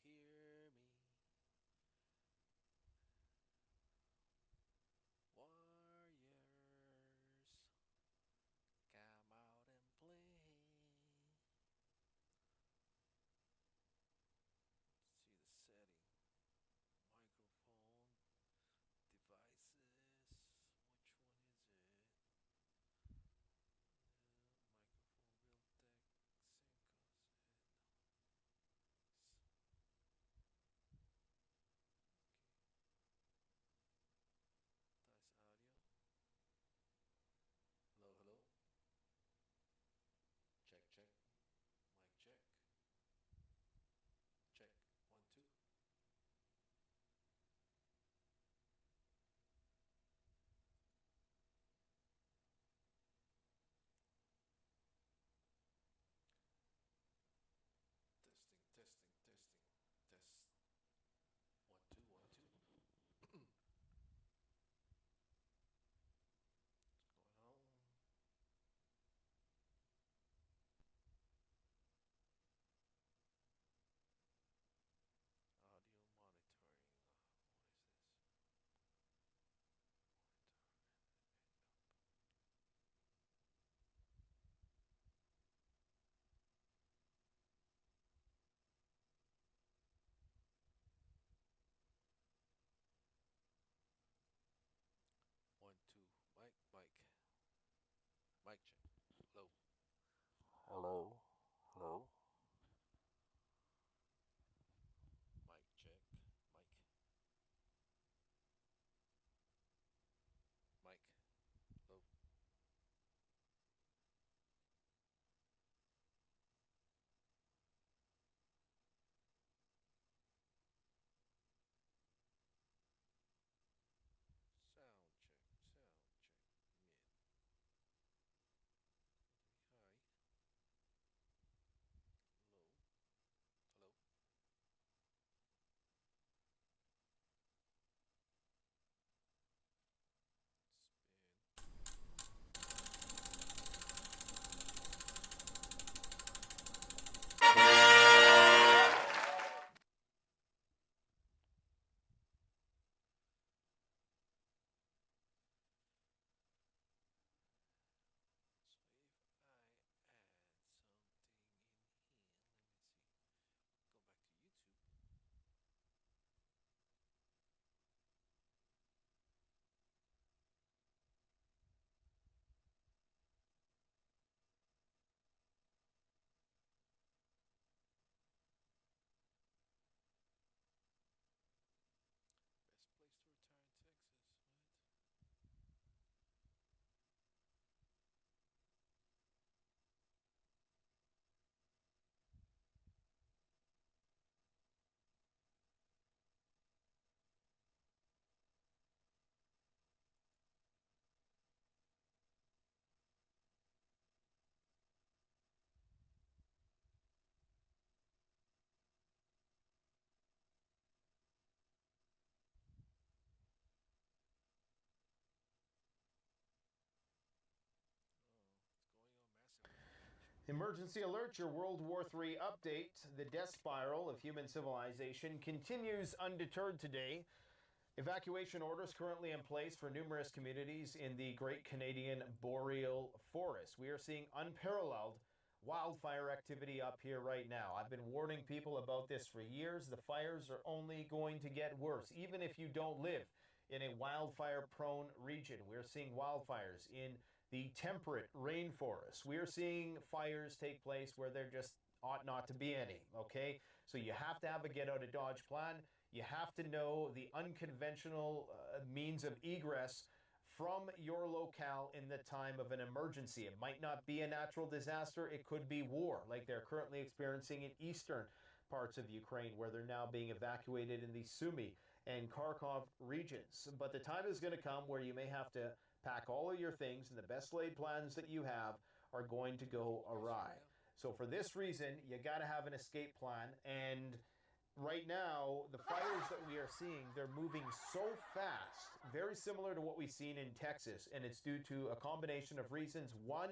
Can you hear me? Warriors, come out and play. Let's see the setting. Microphone, devices. Which one is it? Microphone, real tech, Syncos, okay. Dice audio. Hello, hello. Check, check. Mic check. Check. 1, 2. Testing, testing, testing. Test. 1, 2, 1, 2. What's going on? Audio monitoring. What is this? Monitor. 1, 2. Mic, mic. Mic check. Hello. Hello. Hello. Mic check. Mic. Mic. Hello. Sound check. Sound check. Mid. Hi. Hello. Hello. Spin. 'So if I add something in here, let me see. Go back to YouTube. Best place to retire in Texas. What? Oh, it's going on massively. Emergency alert, your World War III update. The death spiral of human civilization continues undeterred today. Evacuation orders currently in place for numerous communities in the Great Canadian Boreal Forest. We are seeing unparalleled wildfire activity up here right now. I've been warning people about this for years. The fires are only going to get worse, even if you don't live in a wildfire-prone region. We're seeing wildfires in the temperate rainforest. We're seeing fires take place where there just ought not to be any, okay? So you have to have a get out of Dodge plan. You have to know the unconventional means of egress from your locale in the time of an emergency. It might not be a natural disaster. It could be war, like they're currently experiencing in eastern parts of Ukraine, where they're now being evacuated in the Sumy and Kharkov regions. But the time is going to come where you may have to pack all of your things, and the best laid plans that you have are going to go awry. So for this reason, you got to have an escape plan. And right now, the fires that we are seeing, they're moving so fast, very similar to what we've seen in Texas. And it's due to a combination of reasons. One,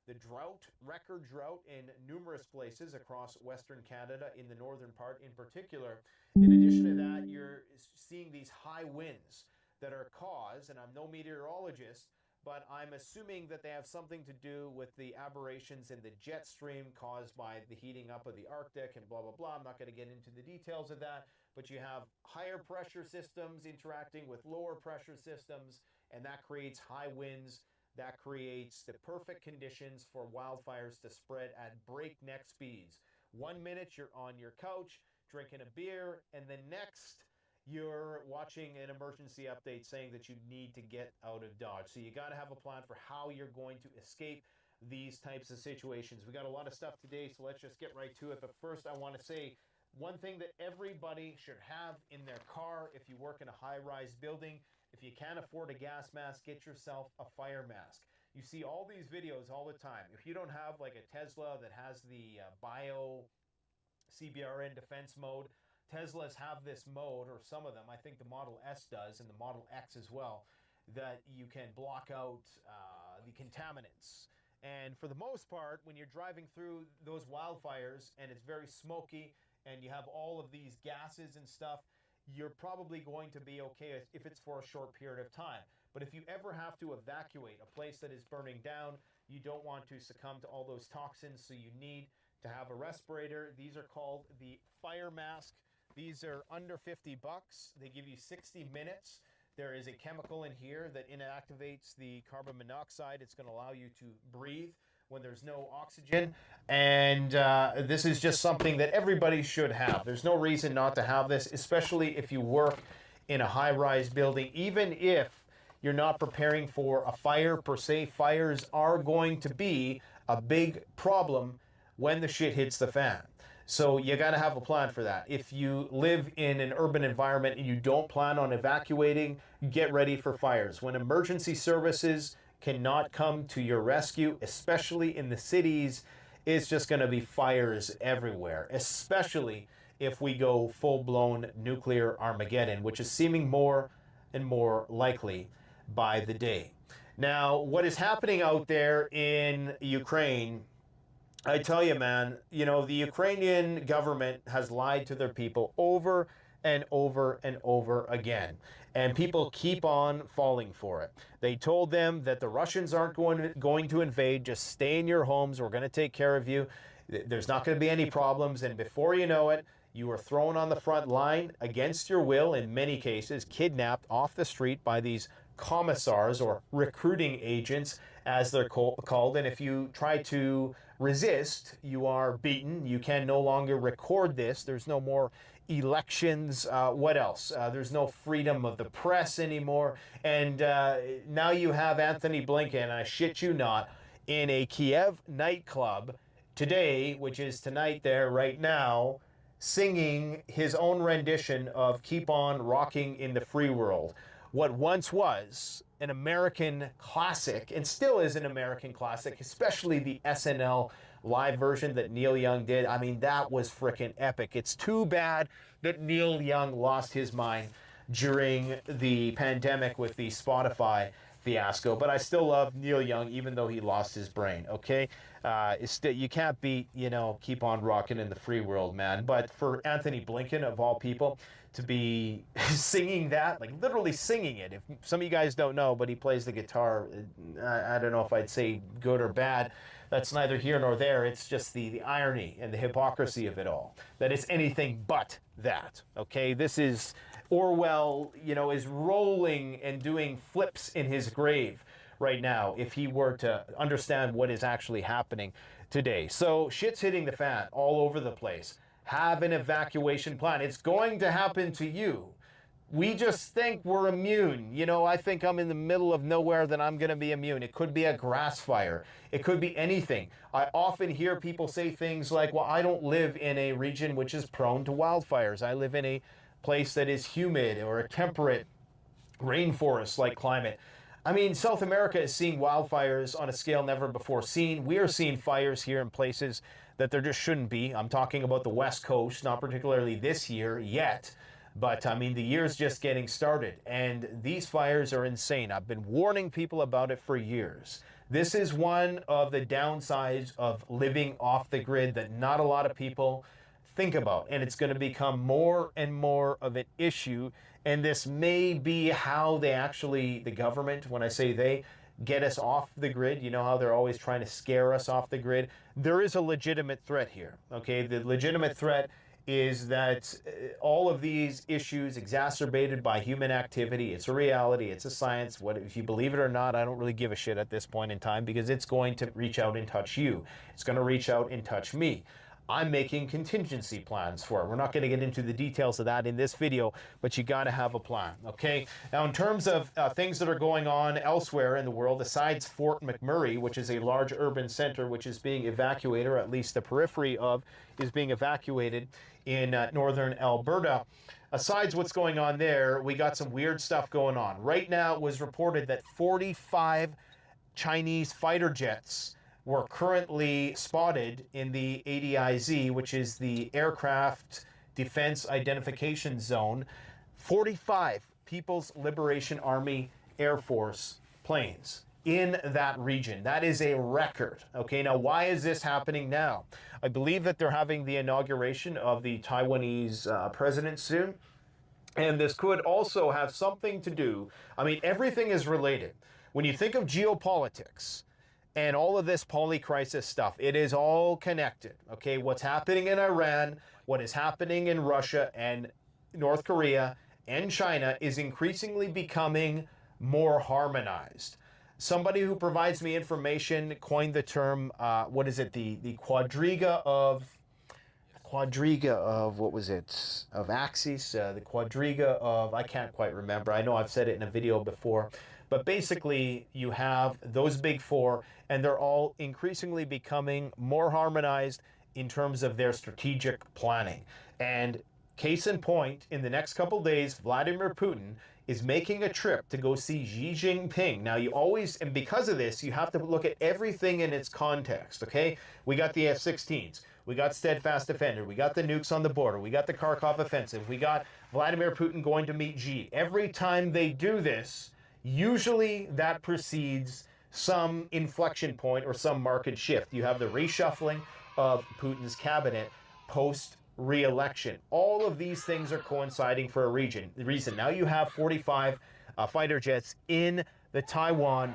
The drought, record drought in numerous places across Western Canada, in the northern part in particular. In addition to that, you're seeing these high winds that are caused, and I'm no meteorologist, but I'm assuming that they have something to do with the aberrations in the jet stream caused by the heating up of the Arctic and blah, blah, blah. I'm not going to get into the details of that, but you have higher pressure systems interacting with lower pressure systems, and that creates high winds. That creates the perfect conditions for wildfires to spread at breakneck speeds. 1 minute you're on your couch drinking a beer, and the next you're watching an emergency update saying that you need to get out of Dodge. So you got to have a plan for how you're going to escape these types of situations. We got a lot of stuff today, so let's just get right to it. But first, I want to say one thing that everybody should have in their car if you work in a high-rise building. If you can't afford a gas mask, get yourself a fire mask. You see all these videos all the time. If you don't have like a Tesla that has the bio CBRN defense mode, Teslas have this mode, or some of them, I think the Model S does, and the Model X as well, that you can block out the contaminants. And for the most part, when you're driving through those wildfires and it's very smoky and you have all of these gases and stuff, you're probably going to be okay if it's for a short period of time. But if you ever have to evacuate a place that is burning down, you don't want to succumb to all those toxins, so you need to have a respirator. These are called the fire mask. These are under 50 bucks. They give you 60 minutes. There is a chemical in here that inactivates the carbon monoxide. It's going to allow you to breathe when there's no oxygen. And this is just something that everybody should have. There's no reason not to have this, especially if you work in a high-rise building. Even if you're not preparing for a fire per se, fires are going to be a big problem when the shit hits the fan. So you got to have a plan for that. If you live in an urban environment and you don't plan on evacuating, get ready for fires. When emergency services cannot come to your rescue, especially in the cities, it's just going to be fires everywhere, especially if we go full-blown nuclear Armageddon, which is seeming more and more likely by the day. Now, what is happening out there in Ukraine, I tell you, man, you know, the Ukrainian government has lied to their people over and over and over again. And people keep on falling for it. They told them that the Russians aren't going to invade. Just stay in your homes. We're going to take care of you. There's not going to be any problems. And before you know it, you are thrown on the front line against your will, in many cases, kidnapped off the street by these commissars or recruiting agents, as they're called. And if you try to resist, you are beaten. You can no longer record this. There's no more elections. What else? There's no freedom of the press anymore. And now you have Anthony Blinken, I shit you not, in a Kiev nightclub today, which is tonight there right now, singing his own rendition of Keep On Rocking in the Free World. What once was an American classic, and still is an American classic, especially the SNL live version that Neil Young did. I mean, that was freaking epic. It's too bad that Neil Young lost his mind during the pandemic with the Spotify fiasco, but I still love Neil Young, even though he lost his brain, okay? You can't beat, you know, Keep On Rocking in the Free World, man. But for Anthony Blinken, of all people, to be singing that, like literally singing it. If some of you guys don't know, but he plays the guitar. I don't know if I'd say good or bad. That's neither here nor there. It's just the irony and the hypocrisy of it all. That it's anything but that, okay? This is Orwell, you know, is rolling and doing flips in his grave right now if he were to understand what is actually happening today. So shit's hitting the fan all over the place. Have an evacuation plan. It's going to happen to you. We just think we're immune. You know, I think I'm in the middle of nowhere, that I'm going to be immune. It could be a grass fire. It could be anything. I often hear people say things like, well, I don't live in a region which is prone to wildfires. I live in a place that is humid or a temperate rainforest-like climate. I mean, South America is seeing wildfires on a scale never before seen. We are seeing fires here in places that there just shouldn't be. I'm talking about the West Coast, not particularly this year yet, but I mean, the year's just getting started, and these fires are insane. I've been warning people about it for years. This is one of the downsides of living off the grid that not a lot of people think about. And it's going to become more and more of an issue. And this may be how they actually, the government, when I say they, get us off the grid. You know how they're always trying to scare us off the grid? There is a legitimate threat here, okay? The legitimate threat is that all of these issues exacerbated by human activity, it's a reality, it's a science. What if you believe it or not, I don't really give a shit at this point in time, because it's going to reach out and touch you. It's going to reach out and touch me. I'm making contingency plans for it. We're not going to get into the details of that in this video, but you got to have a plan, okay? Now, in terms of things that are going on elsewhere in the world, besides Fort McMurray, which is a large urban center which is being evacuated, or at least the periphery of is being evacuated in northern Alberta, asides what's going on there, we got some weird stuff going on. Right now, it was reported that 45 Chinese fighter jets were currently spotted in the ADIZ, which is the Aircraft Defense Identification Zone. 45 People's Liberation Army Air Force planes in that region. That is a record. Okay, now why is this happening now? I believe that they're having the inauguration of the Taiwanese president soon. And this could also have something to do, I mean, everything is related. When you think of geopolitics, and all of this polycrisis stuff, it is all connected, okay? What's happening in Iran, what is happening in Russia and North Korea and China is increasingly becoming more harmonized. Somebody who provides me information coined the term, what is it, the quadriga of what was it, of axes, the quadriga of, I can't quite remember. I know I've said it in a video before. But basically, you have those big four, and they're all increasingly becoming more harmonized in terms of their strategic planning. And case in point, in the next couple days, Vladimir Putin is making a trip to go see Xi Jinping. Now, you always, and because of this, you have to look at everything in its context, okay? We got the F-16s. We got Steadfast Defender. We got the nukes on the border. We got the Kharkov offensive. We got Vladimir Putin going to meet Xi. Every time they do this, usually that precedes some inflection point or some market shift. You have the reshuffling of Putin's cabinet post re-election. All of these things are coinciding for a reason. Now you have 45 fighter jets in the Taiwan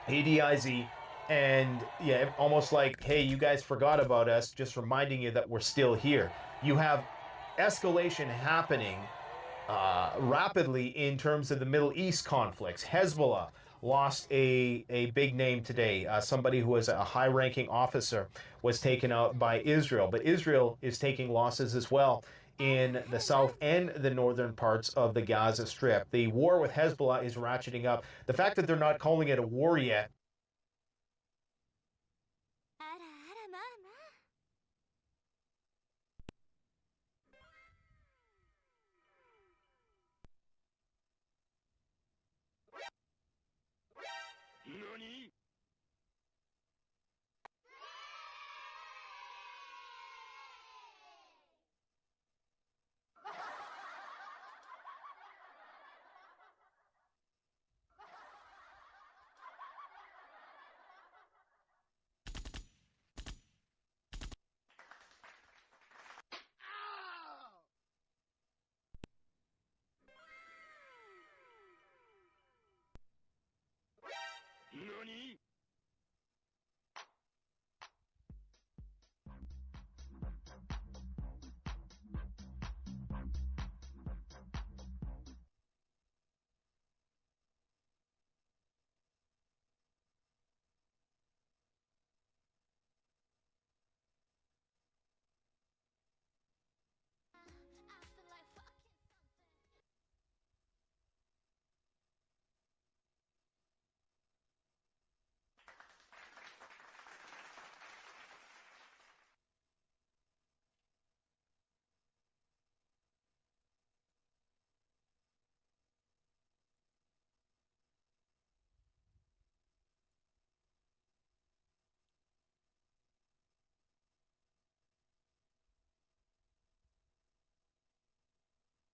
ADIZ, and yeah, almost like, hey, you guys forgot about us, just reminding you that we're still here. You have escalation happening rapidly in terms of the Middle East conflicts. Hezbollah lost a big name today. Somebody who was a high-ranking officer was taken out by Israel. But Israel is taking losses as well in the south and the northern parts of the Gaza Strip. The war with Hezbollah is ratcheting up. The fact that they're not calling it a war yet,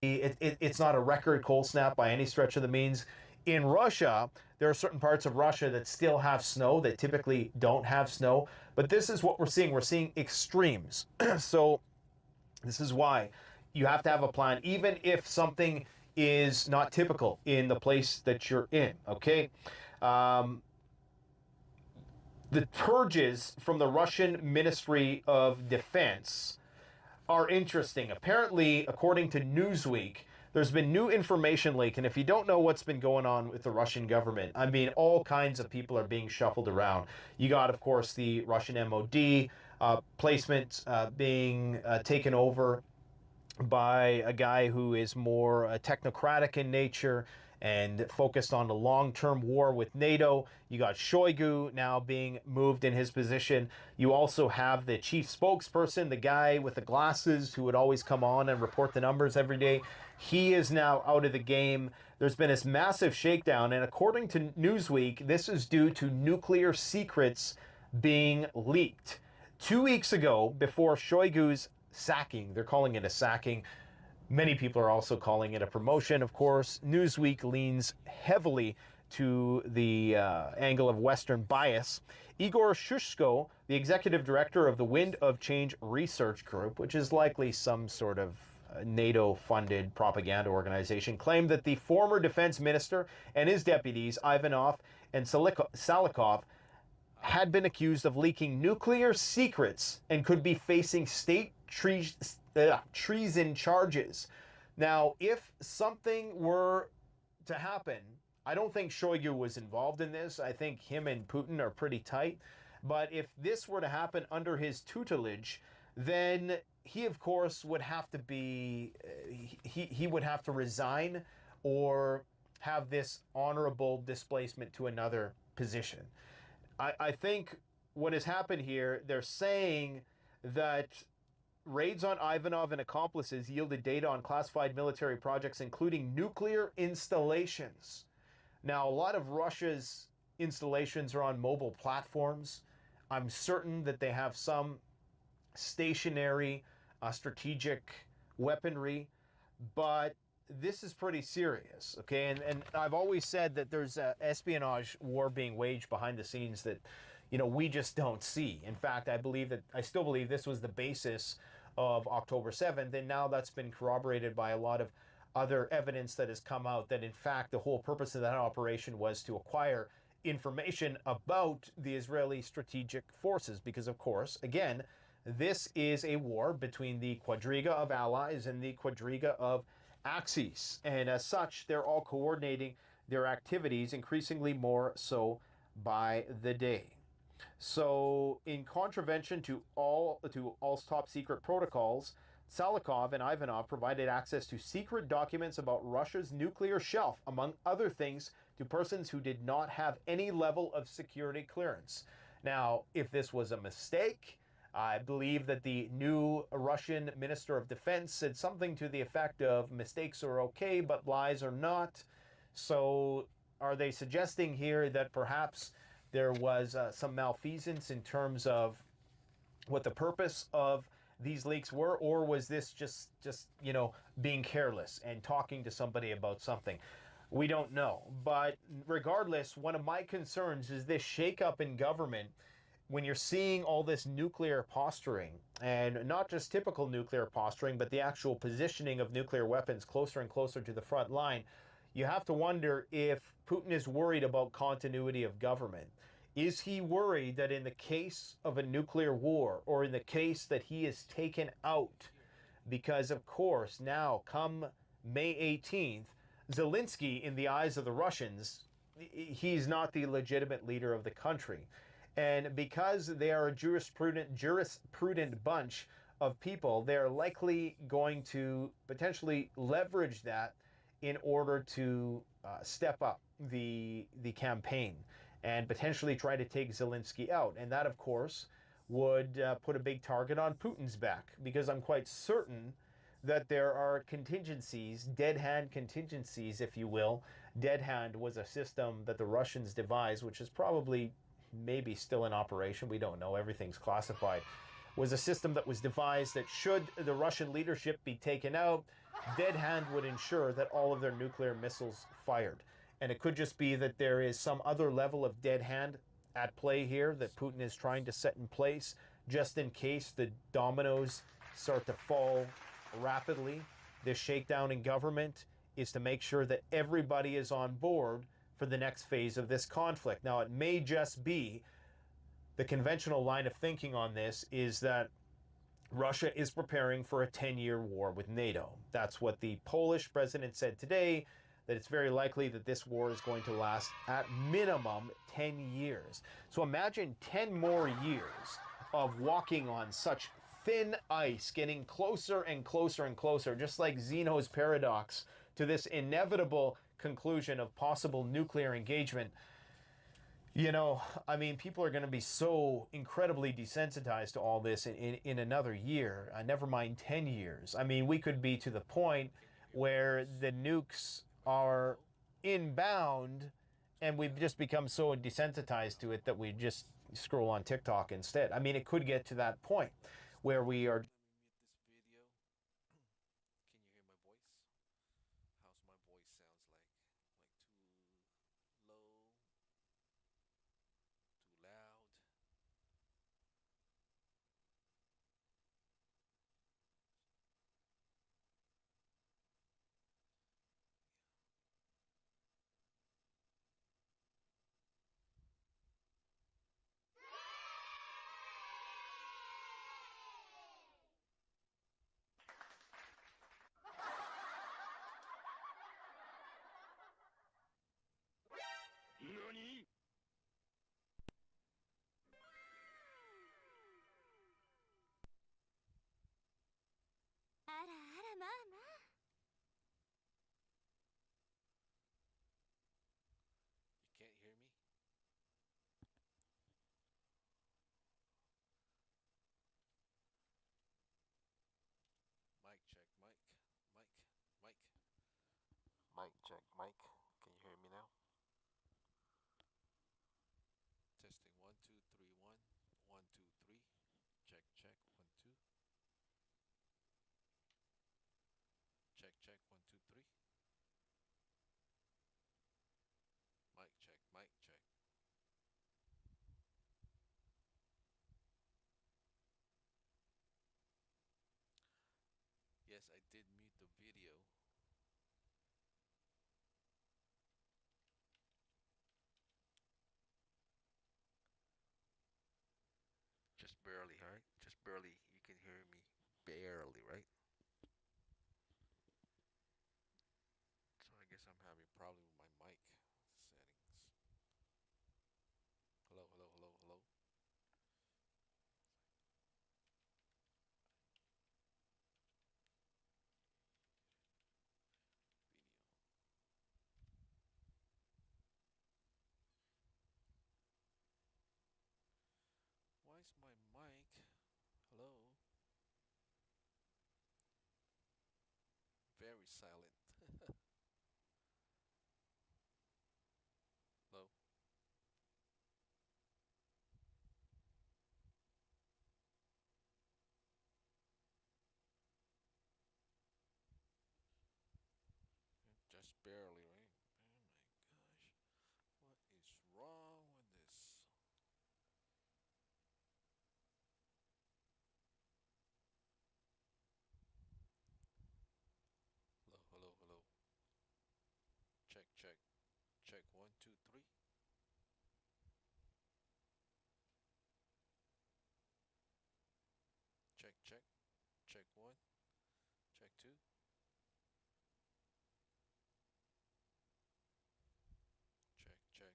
it's not a record cold snap by any stretch of the means. In Russia, there are certain parts of Russia that still have snow that typically don't have snow. But this is what we're seeing. We're seeing extremes. So this is why you have to have a plan, even if something is not typical in the place that you're in, okay? The purges from the Russian Ministry of Defense are interesting. Apparently, according to Newsweek, there's been new information leak, and if you don't know what's been going on with the Russian government, I mean, all kinds of people are being shuffled around. You got, of course, the Russian MOD placement being taken over by a guy who is more technocratic in nature and focused on the long-term war with NATO. You got Shoigu now being moved in his position. You also have the chief spokesperson, the guy with the glasses who would always come on and report the numbers every day. He is now out of the game. There's been this massive shakedown, and according to Newsweek, this is due to nuclear secrets being leaked. 2 weeks ago, before Shoigu's sacking, they're calling it a sacking, many people are also calling it a promotion, of course. Newsweek leans heavily to the angle of Western bias. Igor Shushko, the executive director of the Wind of Change Research Group, which is likely some sort of NATO-funded propaganda organization, claimed that the former defense minister and his deputies, Ivanov and Salikov, had been accused of leaking nuclear secrets and could be facing state treason charges. Now, if something were to happen, I don't think Shoigu was involved in this. I think him and Putin are pretty tight. But if this were to happen under his tutelage, then he, of course, would have to be, he would have to resign or have this honorable displacement to another position. I think what has happened here, they're saying that raids on Ivanov and accomplices yielded data on classified military projects, including nuclear installations. Now, a lot of Russia's installations are on mobile platforms. I'm certain that they have some stationary strategic weaponry, but this is pretty serious, okay? And I've always said that there's an espionage war being waged behind the scenes that, you know, we just don't see. In fact, I still believe this was the basis of October 7th, and now that's been corroborated by a lot of other evidence that has come out that, in fact, the whole purpose of that operation was to acquire information about the Israeli strategic forces, because, of course, again, this is a war between the quadriga of allies and the quadriga of Axis, and as such, they're all coordinating their activities increasingly more so by the day. So, in contravention to all top secret protocols, Salikov and Ivanov provided access to secret documents about Russia's nuclear shelf, among other things, to persons who did not have any level of security clearance. Now, if this was a mistake, I believe that the new Russian Minister of Defense said something to the effect of mistakes are okay, but lies are not. So are they suggesting here that perhaps there was some malfeasance in terms of what the purpose of these leaks were, or was this just you know, being careless and talking to somebody about something? We don't know. But regardless, one of my concerns is this shakeup in government. When you're seeing all this nuclear posturing, and not just typical nuclear posturing, but the actual positioning of nuclear weapons closer and closer to the front line, you have to wonder if Putin is worried about continuity of government. Is he worried that in the case of a nuclear war, or in the case that he is taken out, because of course now come May 18th, Zelensky, in the eyes of the Russians, he's not the legitimate leader of the country. And because they are a jurisprudent bunch of people, they're likely going to potentially leverage that in order to step up the campaign and potentially try to take Zelensky out. And that, of course, would put a big target on Putin's back, because I'm quite certain that there are contingencies, dead hand contingencies, if you will. Dead hand was a system that the Russians devised, which is probably maybe still in operation, we don't know, everything's classified, was a system that was devised that should the Russian leadership be taken out, dead hand would ensure that all of their nuclear missiles fired. And it could just be that there is some other level of dead hand at play here that Putin is trying to set in place just in case the dominoes start to fall rapidly. This shakedown in government is to make sure that everybody is on board for the next phase of this conflict. Now, it may just be the conventional line of thinking on this is that Russia is preparing for a 10-year war with NATO. That's what the Polish president said today, that it's very likely that this war is going to last at minimum 10 years. So imagine 10 more years of walking on such thin ice, getting closer and closer and closer, just like Zeno's paradox, to this inevitable conclusion of possible nuclear engagement. You know, I mean, people are going to be so incredibly desensitized to all this in another year, never mind 10 years. I mean, we could be to the point where the nukes are inbound and we've just become so desensitized to it that we just scroll on TikTok instead. I mean, it could get to that point where we are. Let me mute this video. Can you hear my voice? How's my voice sounds like? Like too low, too loud? You can't hear me? Mic check, mic, mic, mic. Mic check, mic. Can you hear me now? Testing one, two, three, one. 1, 2, 3. Check, check, 1, 2. Check, check, 1, 2, 3. Mic check, mic check. Yes, I did mute the video. Just barely, right? Just barely. You can hear me barely, right? So I guess I'm having a problem with my mic settings. Hello, hello, hello, hello. Video. Why is my mic? Hello? Very silent. Hello? Just barely, right? Oh my gosh. What is wrong with this? Hello, hello, hello. Check, check. Check 1, 2, 3. Check, check. Check one. Check two. Check, check.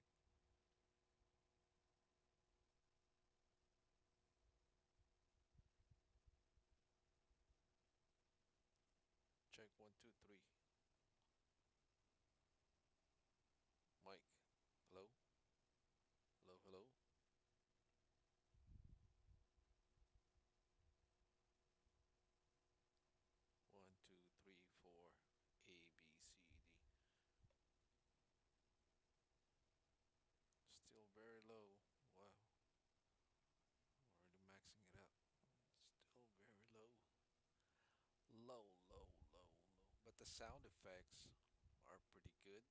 Check 1, 2, 3. Mike. Hello? Hello, hello? 1, 2, 3, 4. A, B, C, D. Still very low. Wow. Already maxing it out. Still very low. Low, low, low, low. But the sound effects are pretty good.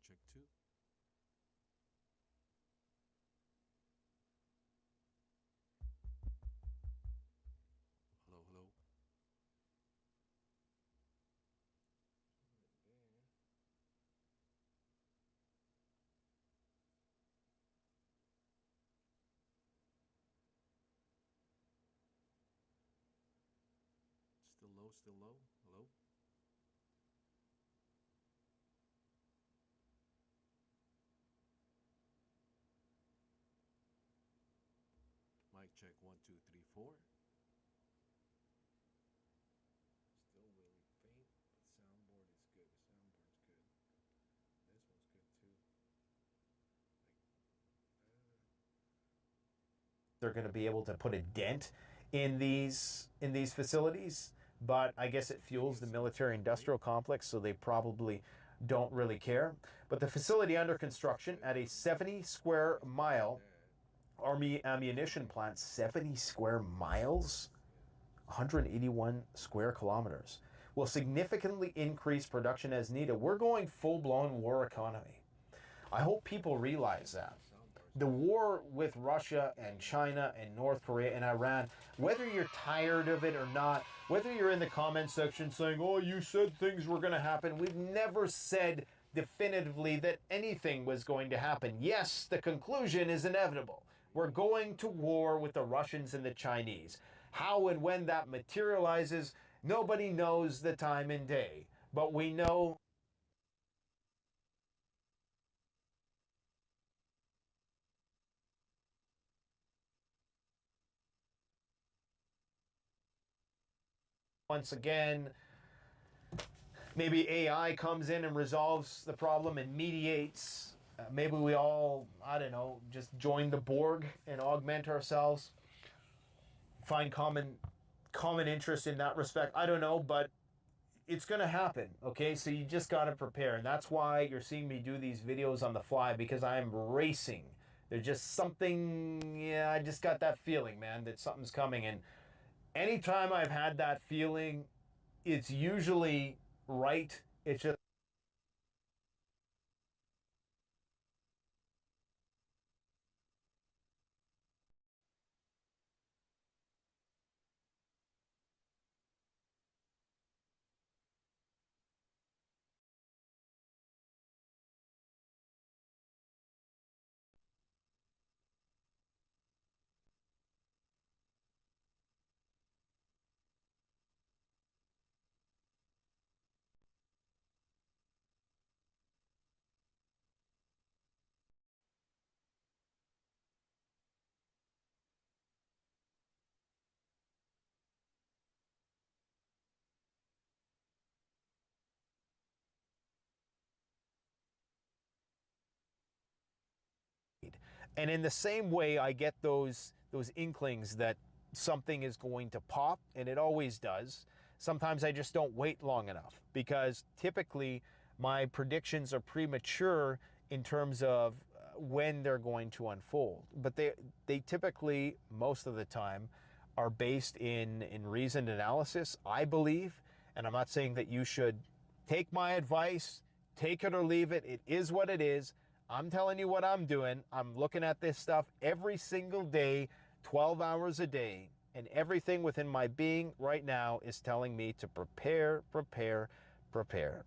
check 2. Hello, hello. Still low, still low. Hello? Mic check 1, 2, 3, 4. Still really faint, but soundboard is good. Soundboard's good. This one's good too. They're going to be able to put a dent in these facilities, but I guess it fuels the military industrial complex, so they probably don't really care. But the facility under construction at a 70 square mile Army ammunition plant, 70 square miles, 181 square kilometers, will significantly increase production as needed. We're going full-blown war economy. I hope people realize that. The war with Russia and China and North Korea and Iran, whether you're tired of it or not, whether you're in the comment section saying, oh, you said things were going to happen, we've never said definitively that anything was going to happen. Yes, the conclusion is inevitable. We're going to war with the Russians and the Chinese. How and when that materializes, nobody knows the time and day. But we know once again, maybe AI comes in and resolves the problem and mediates. Maybe we all, I don't know, just join the Borg and augment ourselves. Find common interest in that respect. I don't know, but it's going to happen, okay? So you just got to prepare. And that's why you're seeing me do these videos on the fly, because I am racing. There's just something, yeah, I just got that feeling, man, that something's coming. And anytime I've had that feeling, it's usually right. It's just and in the same way, I get those inklings that something is going to pop, and it always does. Sometimes I just don't wait long enough, because typically my predictions are premature in terms of when they're going to unfold. But they typically, most of the time, are based in reasoned analysis, I believe. And I'm not saying that you should take my advice, take it or leave it. It is what it is. I'm telling you what I'm doing. I'm looking at this stuff every single day, 12 hours a day, and everything within my being right now is telling me to prepare, prepare, prepare.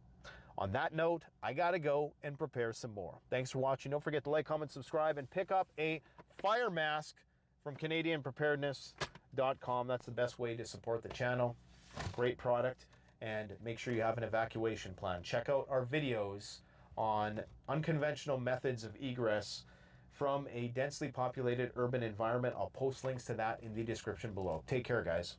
On that note, I gotta go and prepare some more. Thanks for watching. Don't forget to like, comment, subscribe, and pick up a fire mask from CanadianPreparedness.com. That's the best way to support the channel. Great product. And make sure you have an evacuation plan. Check out our videos on unconventional methods of egress from a densely populated urban environment. I'll post links to that in the description below. Take care, guys.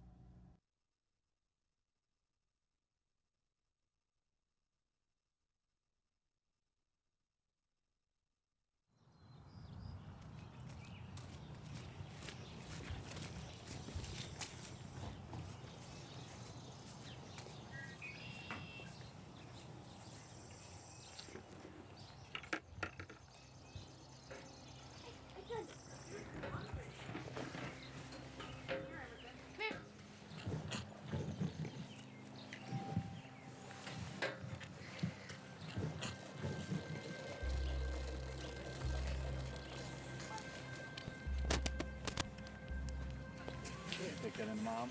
get him, Mom.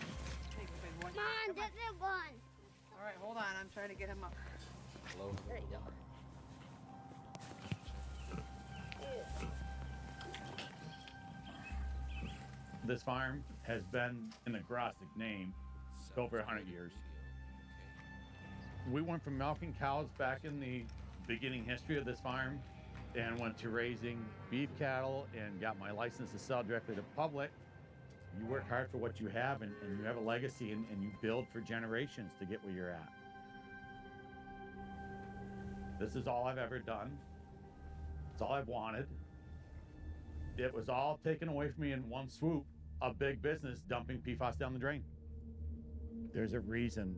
Thanks, big boy. Mom, this is one. All right, hold on. I'm trying to get him up. Hello. There you go. This farm has been an agrostic name over 100 years. We went from milking cows back in the beginning history of this farm and went to raising beef cattle and got my license to sell directly to public. You work hard for what you have and you have a legacy and you build for generations to get where you're at. This is all I've ever done. It's all I've wanted. It was all taken away from me in one swoop of big business dumping PFAS down the drain. There's a reason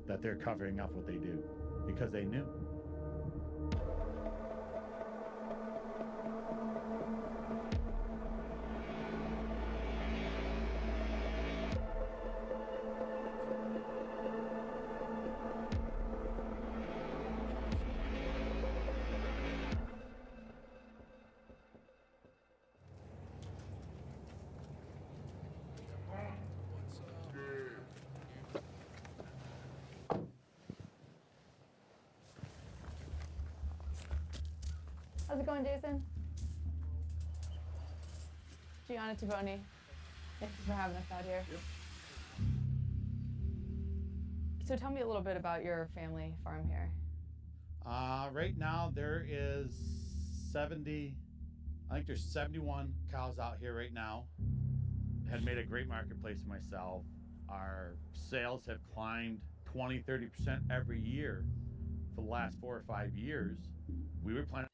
that they're covering up what they do, because they knew. How's it going, Jason? Gianna Taboni. Thank you for having us out here. Yep. So tell me a little bit about your family farm here. Right now there is 70, I think there's 71 cows out here right now. Had made a great marketplace for myself. Our sales have climbed 20-30% every year for the last 4 or 5 years. We were planning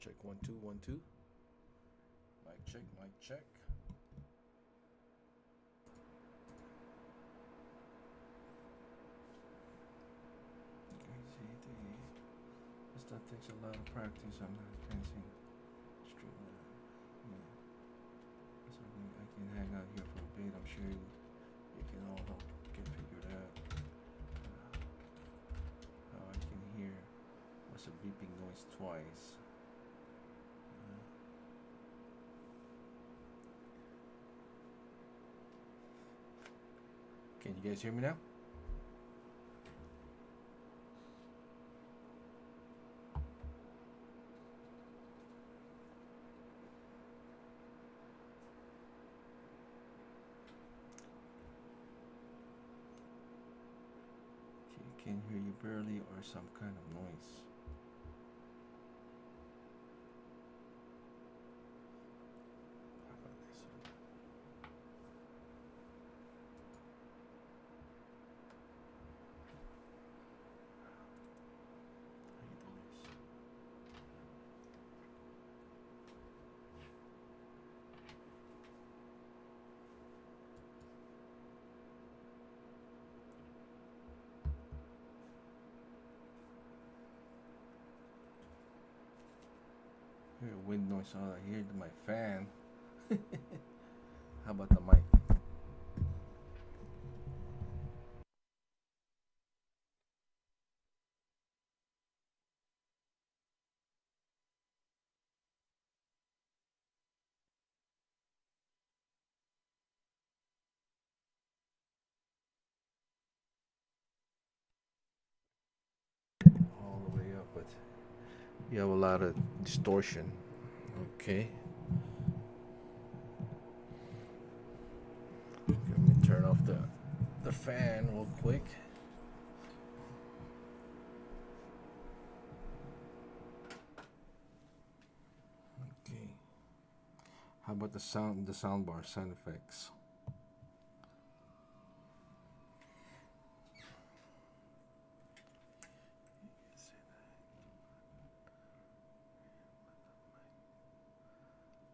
Check 1 2 1 2. Mic check, mic check. This stuff takes a lot of practice. I'm not can't see Streamlabs. Yeah. So I can hang out here for a bit. I'm sure you can all help get figured out how I can hear what's a beeping noise twice. Can you guys hear me now? Can hear you barely or some kind of noise. How about this one? How you do this? I hear wind noise. All I hear is my fan. How about the mic? All the way up, but you have a lot of distortion. Okay. Let me turn off the fan real quick. Okay. How about the sound bar sound effects?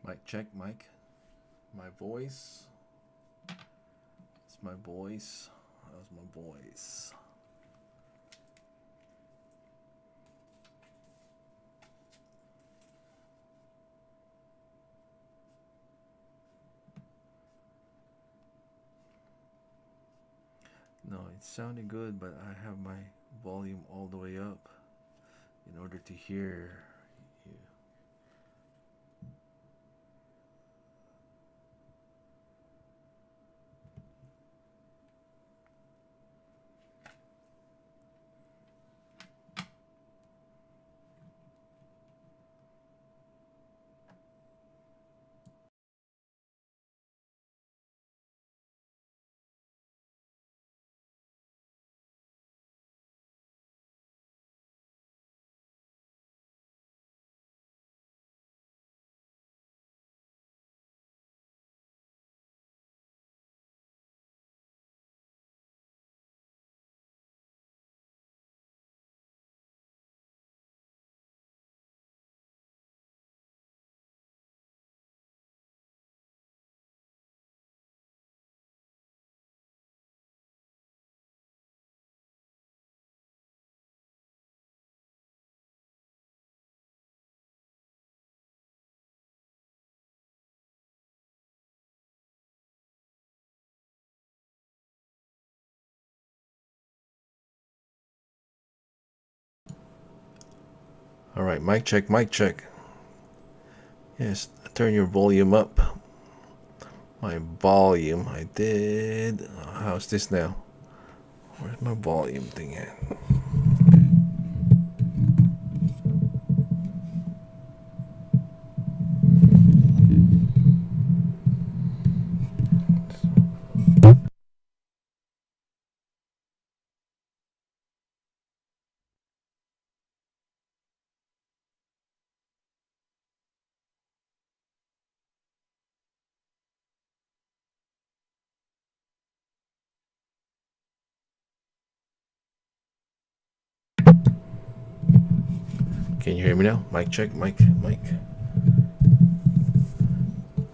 Mic check, mic. My voice. It's my voice. How's my voice? No, it's sounding good, but I have my volume all the way up in order to hear you. All right, mic check, mic check. Yes, turn your volume up. My volume, I did. How's this now? Where's my volume thing at? Can you hear me now? Mic check, mic.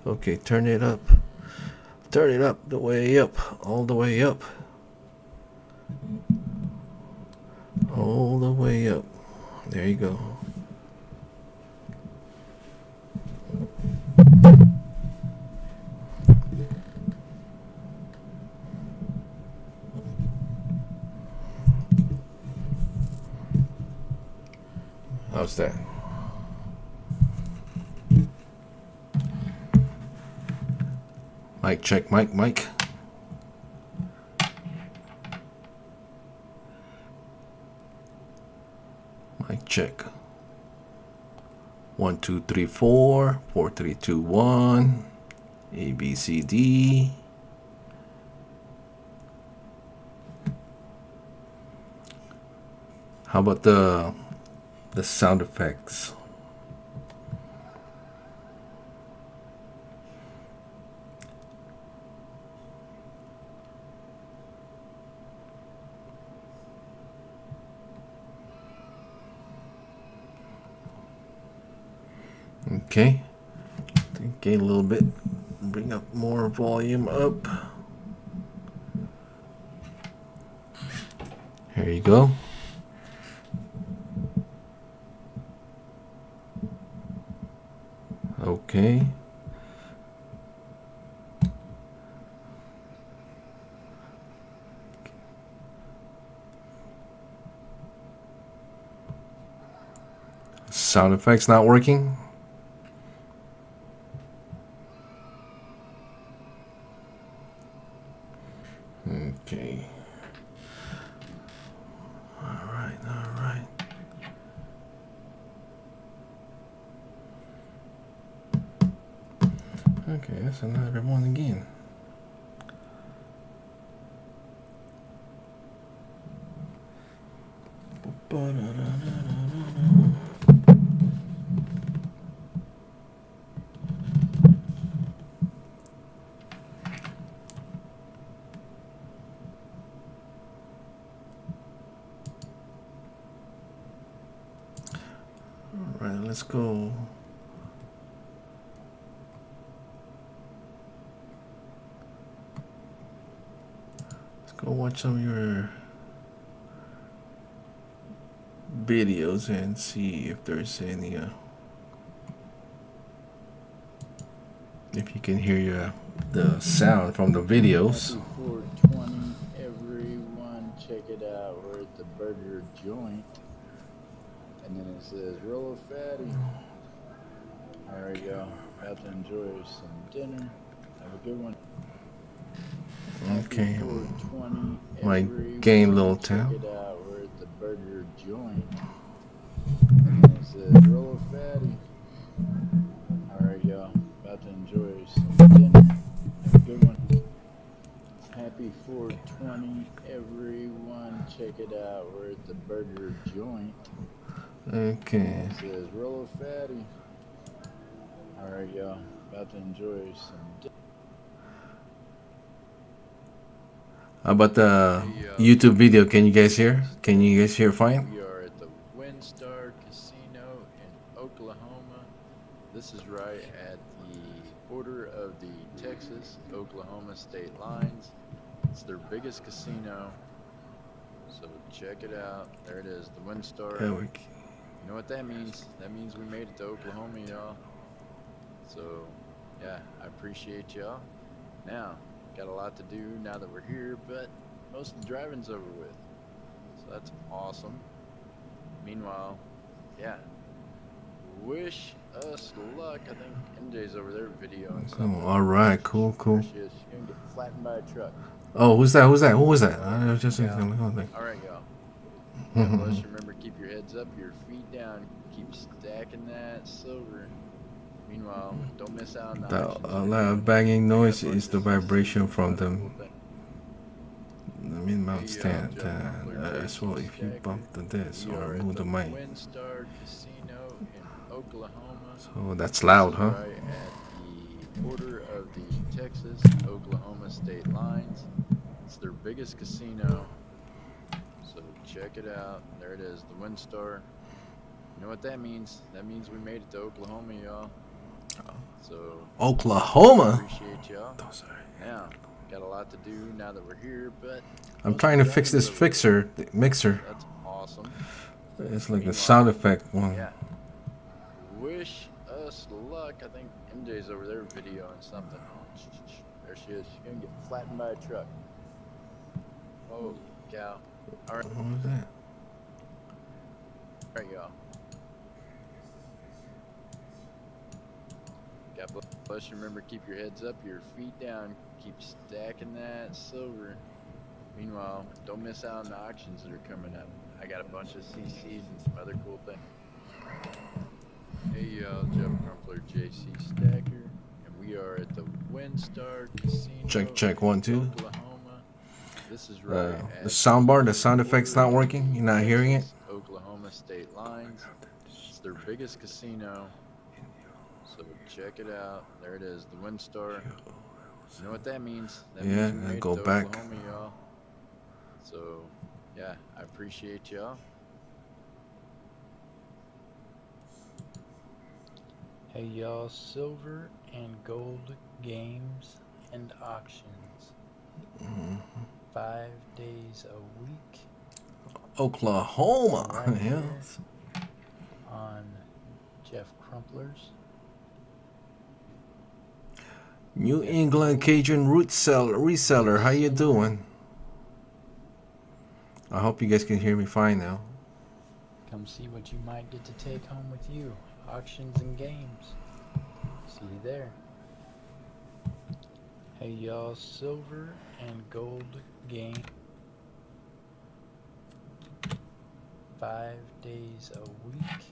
Okay, turn it up. Turn it up, the way up, all the way up. All the way up. There you go. How's that? Mic check, mic. Mic check. 1 2 3 4 4 3 2 1 A B C D. How about the sound effects? Okay, gain a little bit, bring up more volume up. Here you go. Okay. Sound effects not working. Okay. All right. Okay, that's another one again. All right, let's go. Go watch some of your videos and see if there's any if you can hear the sound from the videos. Happy 420, everyone. Check it out. We're at the burger joint. And then it says, roll a fatty. There we go. About to enjoy some dinner. Have a good one. Okay. 420, My gain little town. Check it out. We're at the burger joint. And then it says, roll a fatty. There we go. About to enjoy some dinner. Have a good one. Happy 420, everyone. Check it out. We're at the burger joint. Okay. It says, roll a fatty. There we go. About to enjoy some dinner. How about the YouTube video? Can you guys hear? Can you guys hear fine? We are at the WinStar Casino in Oklahoma. This is right at the border of the Texas-Oklahoma state lines. It's their biggest casino. So check it out. There it is, the WinStar. Yeah, you know what that means? That means we made it to Oklahoma, y'all. So, yeah, I appreciate y'all. Now, got a lot to do now that we're here, but most of the driving's over with. So that's awesome. Meanwhile, yeah, wish us luck. I think MJ's over there videoing something. all right, cool. She's gonna get flattened by a truck. Oh, who's that? Who was that? I was just saying something. All right, y'all. God bless. Remember, keep your heads up, your feet down. Keep stacking that silver. Meanwhile, don't miss out on The loud banging noise is the vibration from the mid-mount stand. As well, if you bump this or move the mic. WinStar Casino in Oklahoma. So that's loud, huh? Right at the border of the Texas-Oklahoma state lines. It's their biggest casino. So check it out. There it is, the WinStar. You know what that means? That means we made it to Oklahoma, y'all. So Oklahoma. appreciate y'all. Now, got a lot to do now that we're here, but I'm most trying of to the fix this driving's over with. mixer. That's awesome. It's like the Meanwhile, sound effect one. yeah. Wish us luck. I think MJ's over there videoing something. There she is. She's gonna get flattened by a truck. Holy cow. All right, What was that? y'all. God bless you. Remember, keep your heads up, your feet down. Keep stacking that silver. Meanwhile, don't miss out on the auctions that are coming up. I got a bunch of CCs and some other cool things. Hey y'all, Jeff Crumpler, JC Stacker, and we are at the Windstar Casino. Check 1 2. Oklahoma. This is right The at soundbar, the sound effect's not working. You're not hearing it. Oklahoma state lines. It's their biggest casino. So check it out. There it is, the Windstar. You know what that means? That Yeah, means we made go it to back. Oklahoma, y'all. So yeah, I appreciate y'all. Hey y'all, silver and gold games and auctions. 5 days a week. Oklahoma. Right Yeah. here on Jeff Crumpler's. New England Cajun reseller. How you doing? I hope you guys can hear me fine now. Come see what you might get to take home with you. Auctions and games. See you there. Hey y'all, silver and gold game. 5 days a week.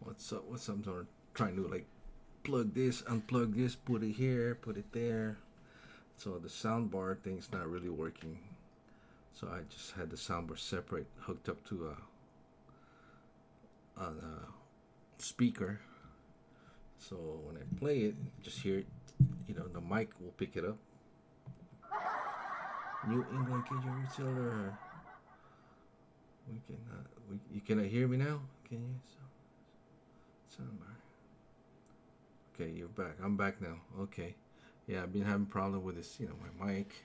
What's up? I'm trying to like plug this, unplug this, put it here, put it there. So the soundbar thing's not really working. So I just had the soundbar separate, hooked up to a speaker. So when I play it, just hear it. You know, the mic will pick it up. New England Cajun reseller. We cannot. You cannot hear me now? Can you? Soundbar. Okay, you're back. I'm back now. Okay. Yeah, I've been having problem with this. You know, my mic.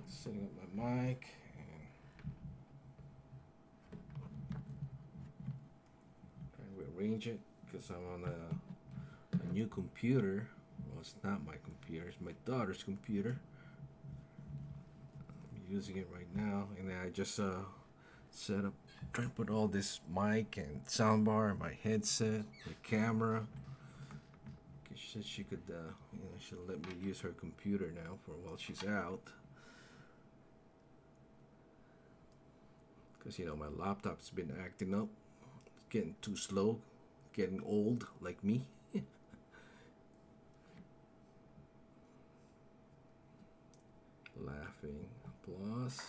Setting up my mic. And trying to rearrange it because I'm on a new computer. Well, it's not my computer. It's my daughter's computer. I'm using it right now, and then I just set up, trying to put all this mic and soundbar, my headset, the camera. She said she could, she'll let me use her computer now for while she's out. Because, my laptop's been acting up. It's getting too slow, getting old like me. Laughing, applause.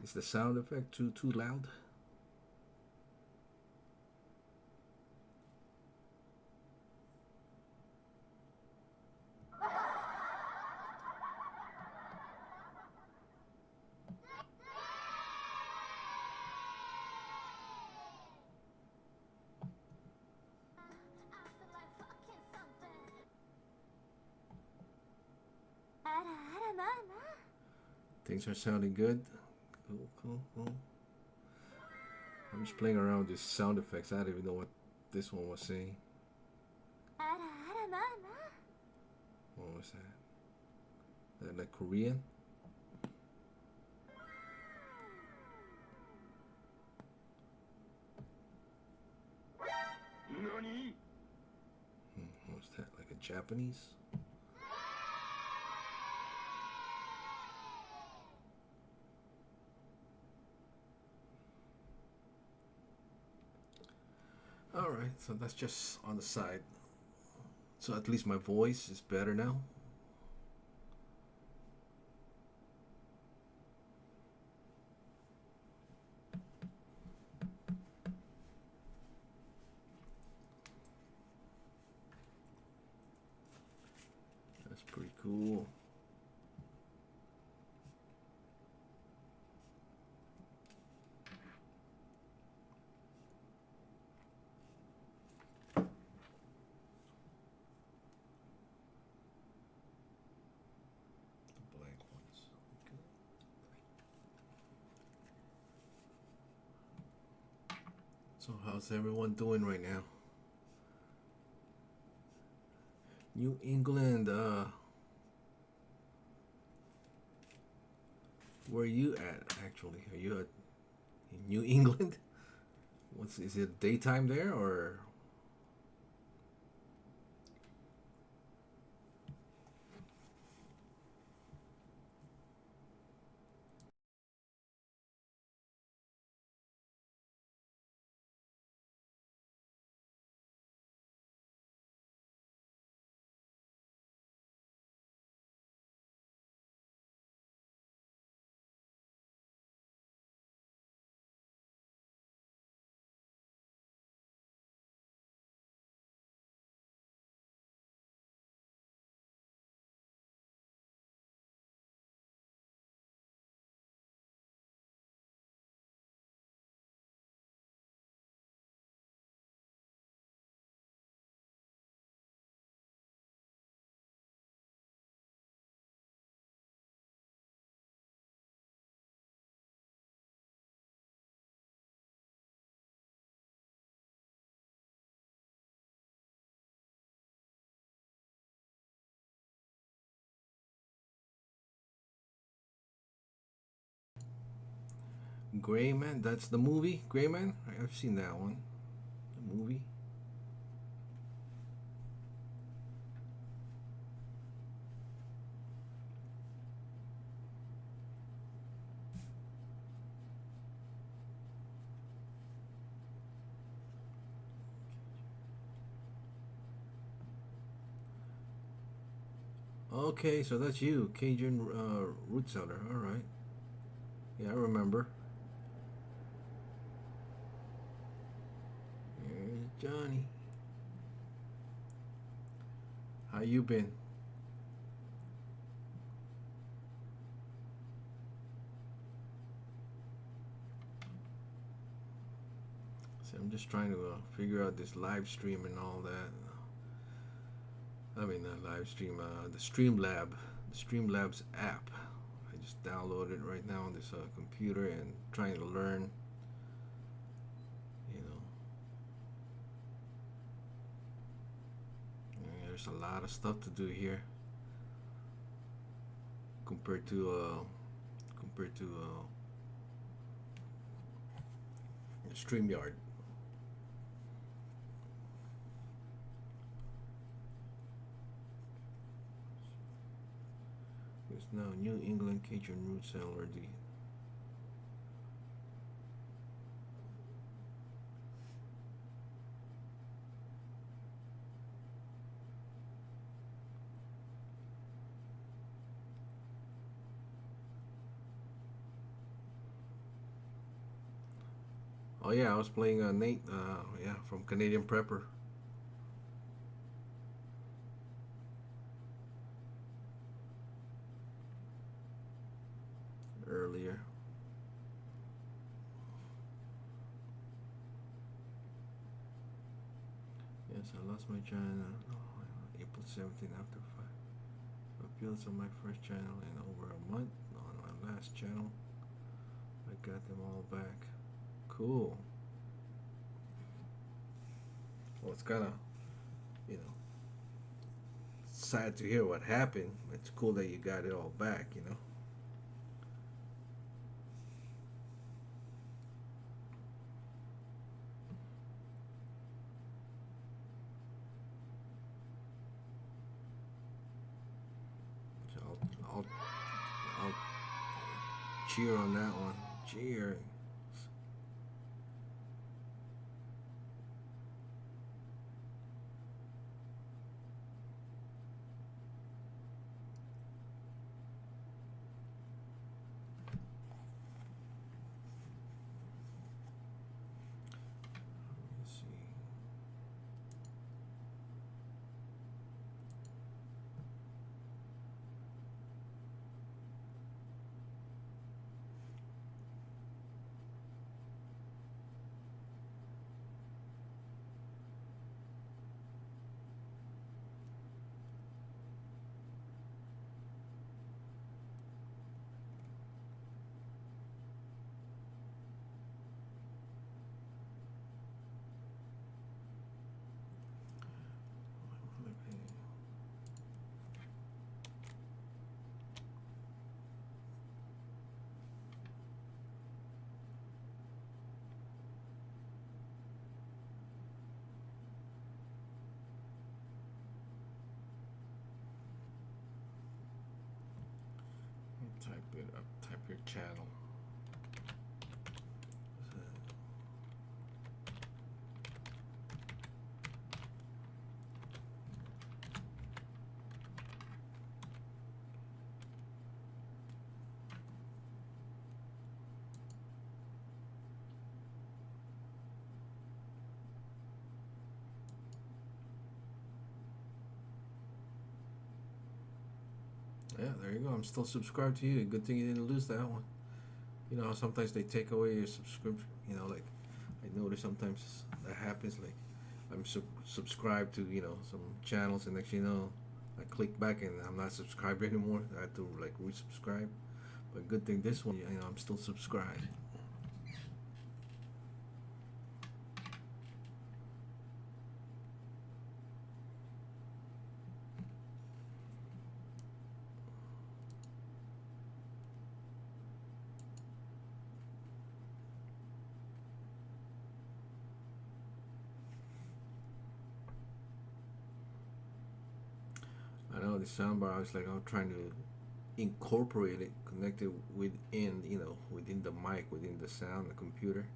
Is the sound effect too loud? Things are sounding good. Cool. I'm just playing around with these sound effects. I don't even know what this one was saying. What was that? Like Korean? What was that? Like a Japanese? Alright, so that's just on the side. So at least my voice is better now. That's pretty cool. So how's everyone doing right now? New England, where are you at actually? Are you at in New England? Is it daytime there or? Gray Man, that's the movie, Gray Man? I've seen that one. The movie. Okay, so that's you, Cajun root cellar. All right. Yeah, I remember. Here's Johnny. How you been? See, I'm just trying to figure out this live stream and all that. I mean, not live stream, the Streamlabs app. I just downloaded it right now on this computer and trying to learn. You know, and there's a lot of stuff to do here compared to StreamYard. There's now New England Cajun root cellar. Oh yeah, I was playing Nate. Yeah, from Canadian Prepper. Earlier. Yes, I lost my channel. April 17th after 5 appeals on my first channel in over a month. On my last channel, I got them all back. Cool. Well, it's kind of, you know, sad to hear what happened. It's cool that you got it all back, you know. So I'll cheer on that one. Cheer. Let's see. Type it up. Type your channel. Yeah, there you go. I'm still subscribed to you. Good thing you didn't lose that one. You know, sometimes they take away your subscription. You know, like I notice sometimes that happens. Like I'm subscribed to, you know, some channels, and next thing you know, I click back and I'm not subscribed anymore. I have to like resubscribe. But good thing this one, you know, I'm still subscribed. I know the soundbar. I was like, I'm trying to incorporate it, connect it within, you know, within the mic, within the sound, the computer.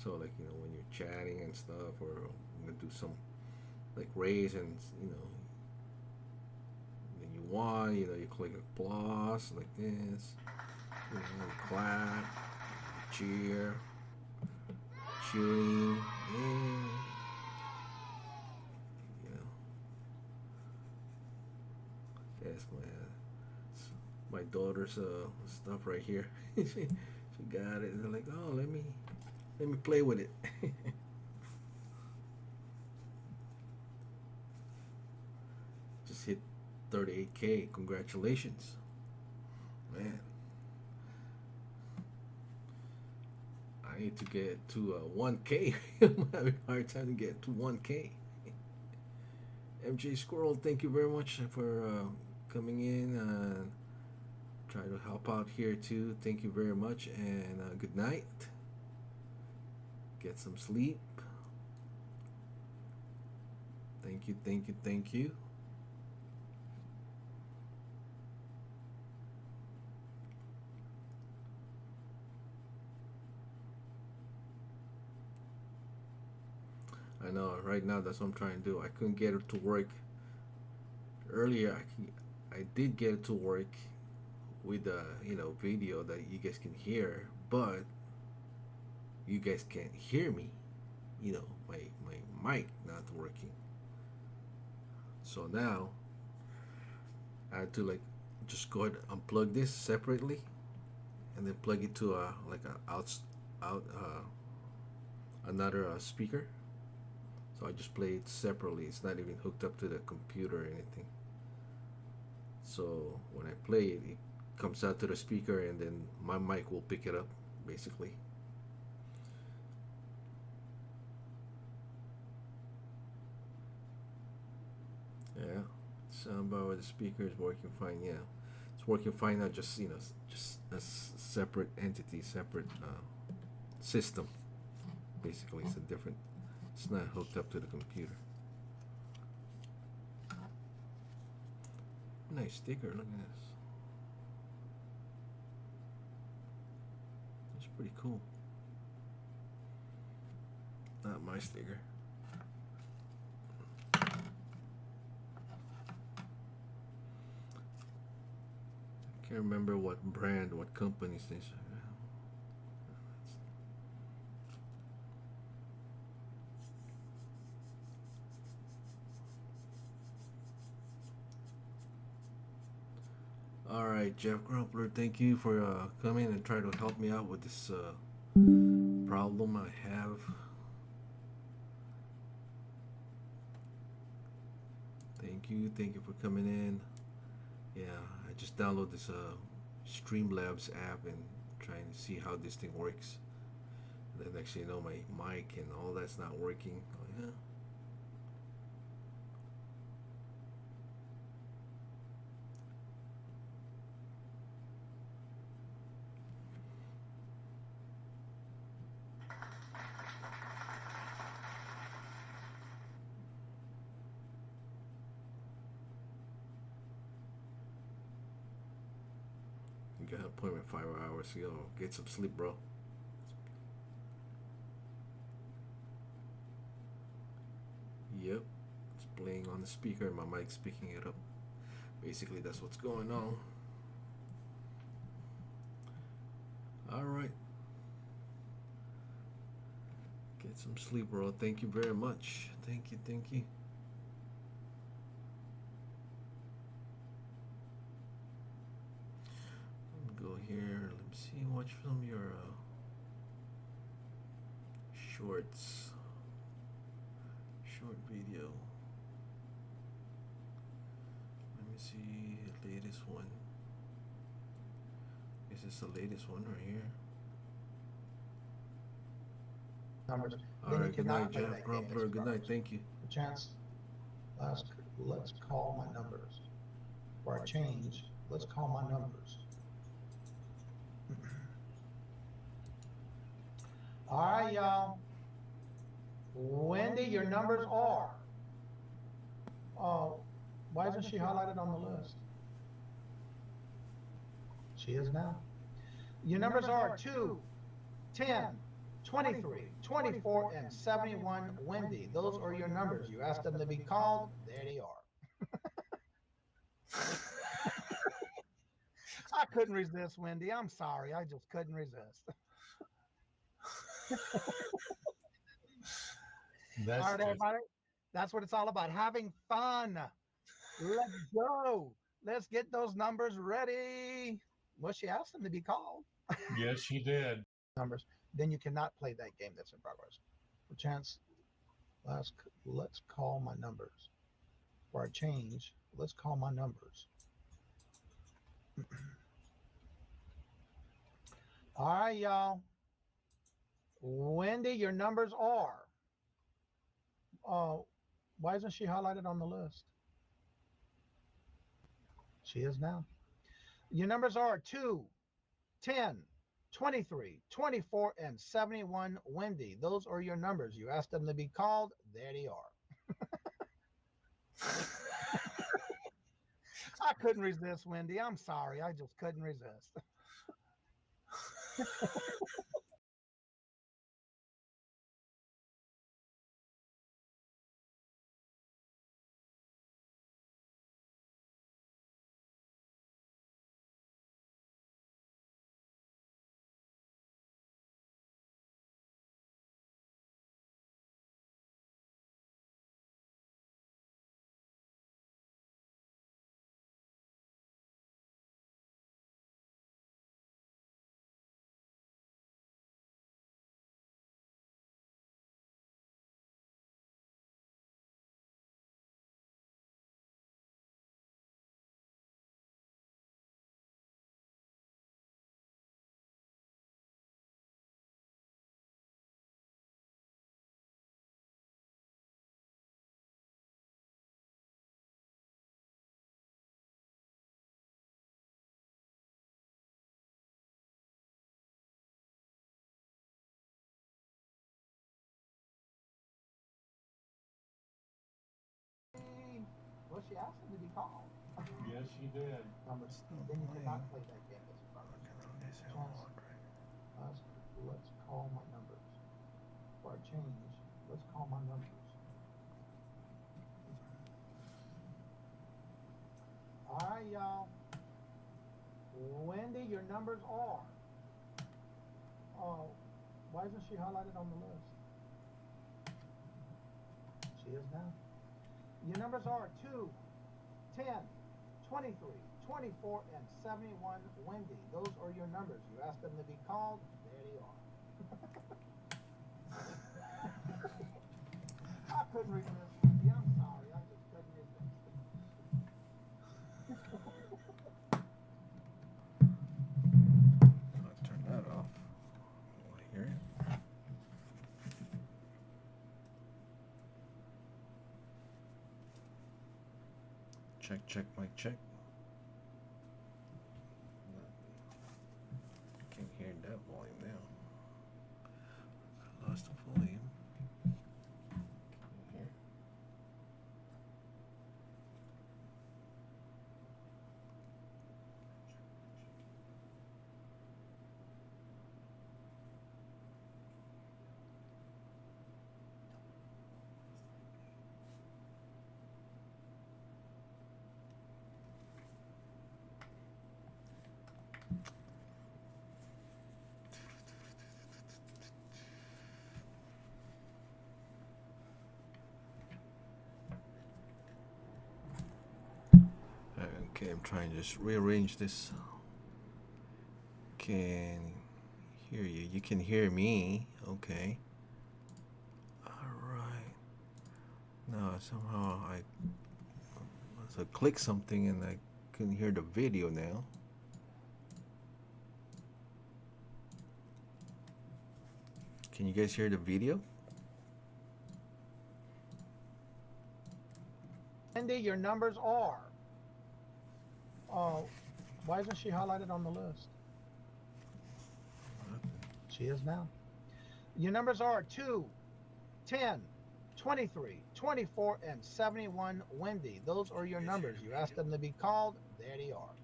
So like, you know, when you're chatting and stuff, or I'm gonna do some like raise and, you know, then you want, you know, you click applause like this, you know, you clap, cheer, cheering, yeah. You know, yes, my daughter's stuff right here. She got it, and they're like, oh, let me play with it. 38K. Congratulations, man. I need to get to 1K. I'm having a hard time to get to 1K. MJ Squirrel, thank you very much for coming in and try to help out here too. Thank you very much and good night. Get some sleep. Thank you, thank you, thank you. I know right now that's what I'm trying to do. I couldn't get it to work earlier. I did get it to work with a video that you guys can hear, but you guys can't hear me. My mic not working. So now I had to like just go ahead and unplug this separately, and then plug it to like a out another speaker. So I just play it separately. It's not even hooked up to the computer or anything. So when I play it, it comes out to the speaker, and then my mic will pick it up, basically. Yeah, soundbar with the speaker is working fine. Yeah, it's working fine now. Just just a separate entity, separate system. Basically, it's a different. It's not hooked up to the computer. Nice sticker. Look at this. It's pretty cool. Not my sticker. Can't remember what brand, what companies this. All right, Jeff Grumpler, thank you for coming and trying to help me out with this problem I have. Thank you for coming in. Yeah, I just downloaded this Streamlabs app and trying to see how this thing works. And then actually, my mic and all that's not working. Oh, yeah. You got an appointment 5 hours ago. Get some sleep, bro. Yep, it's playing on the speaker and my mic's picking it up. Basically, that's what's going on. All right. Get some sleep, bro. Thank you very much. Thank you, thank you. Go here. Let me see. Watch some of your shorts. Short video. Let me see the latest one. Is this the latest one right here? Numbers. All right. Good night, Jeff Grumpler. Good night. Thank you. A chance. Let's call my numbers. Or I change. Let's call my numbers. All right, y'all. Wendy, your numbers are. Oh, why isn't she highlighted on the list? She is now. Your numbers are 2, 10, 23, 24, and 71. Wendy, those are your numbers. You asked them to be called. There they are. I couldn't resist, Wendy. I'm sorry. I just couldn't resist. All right, everybody. That's what it's all about. Having fun. Let's go. Let's get those numbers ready. Well, she asked them to be called. Yes, she did. Numbers. Then you cannot play that game that's in progress. For chance, let's call my numbers. before I change, let's call my numbers. All right, y'all. Wendy, your numbers are. Why isn't she highlighted on the list? She is now. Your numbers are 2, 10, 23, 24, and 71. Wendy, those are your numbers. You asked them to be called. There they are. I couldn't resist, Wendy. I'm sorry. I just couldn't resist. Well, she asked him to be called. Yes, she did. Then you cannot play that game. Let's call my numbers. Before I change, let's call my numbers. All right, y'all. Wendy, your numbers are. Why isn't she highlighted on the list? She is now. Your numbers are 2, 10, 23, 24, and 71. Wendy, those are your numbers. You asked them to be called. There they are. I couldn't resist, Wendy. I'm sorry. I just couldn't resist. I'll turn that off. I hear it. Check, mic check. Can't hear that volume now. I lost the volume. Can you hear? Okay, I'm trying to just rearrange this. Can hear you. You can hear me. Okay. Alright. Now somehow I click something and I couldn't hear the video now. Can you guys hear the video? Wendy, your numbers are. Why isn't she highlighted on the list? She is now. Your numbers are 2, 10, 23, 24, and 71. Wendy, those are your numbers. You asked them to be called. There they are.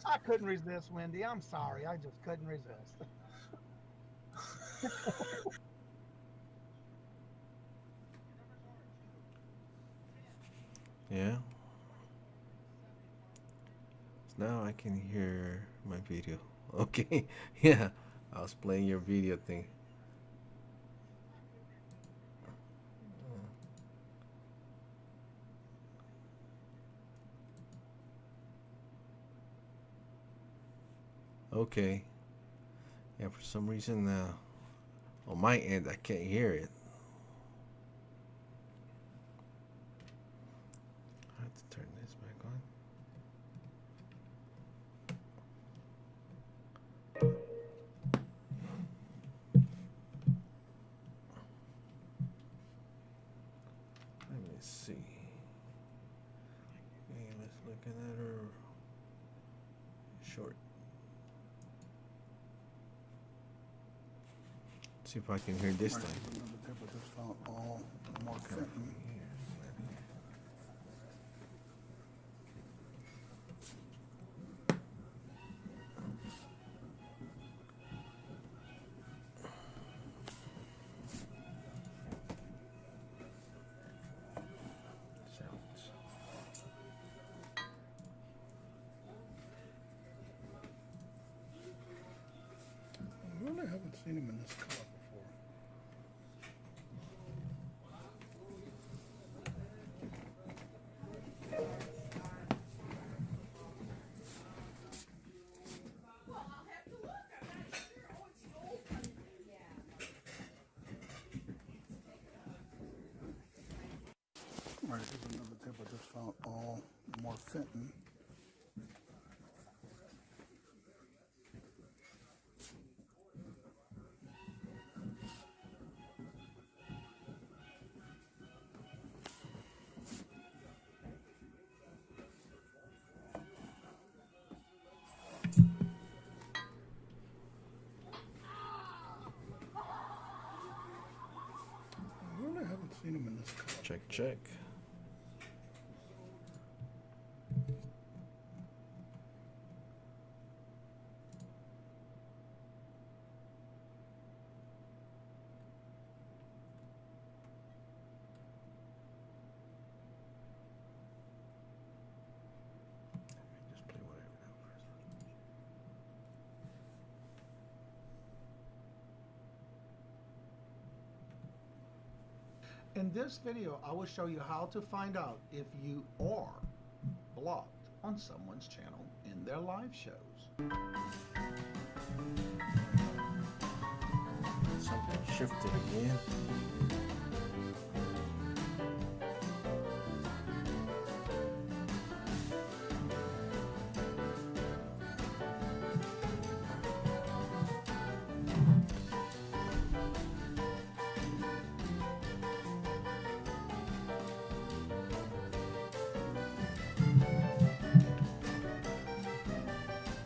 I couldn't resist, Wendy. I'm sorry. I just couldn't resist. Yeah. So now I can hear my video. Okay. Yeah. I was playing your video thing. Okay. Yeah, for some reason on my end I can't hear it. short. See if I can hear this time. All more fentanyl. Sounds. I really haven't seen him in this color before. All right, here's another tip I just found. All more fentanyl. I really haven't seen him in this color. Check, check. Just play whatever now first. In this video, I will show you how to find out if you are blocked on someone's channel in their live shows. Something shifted again.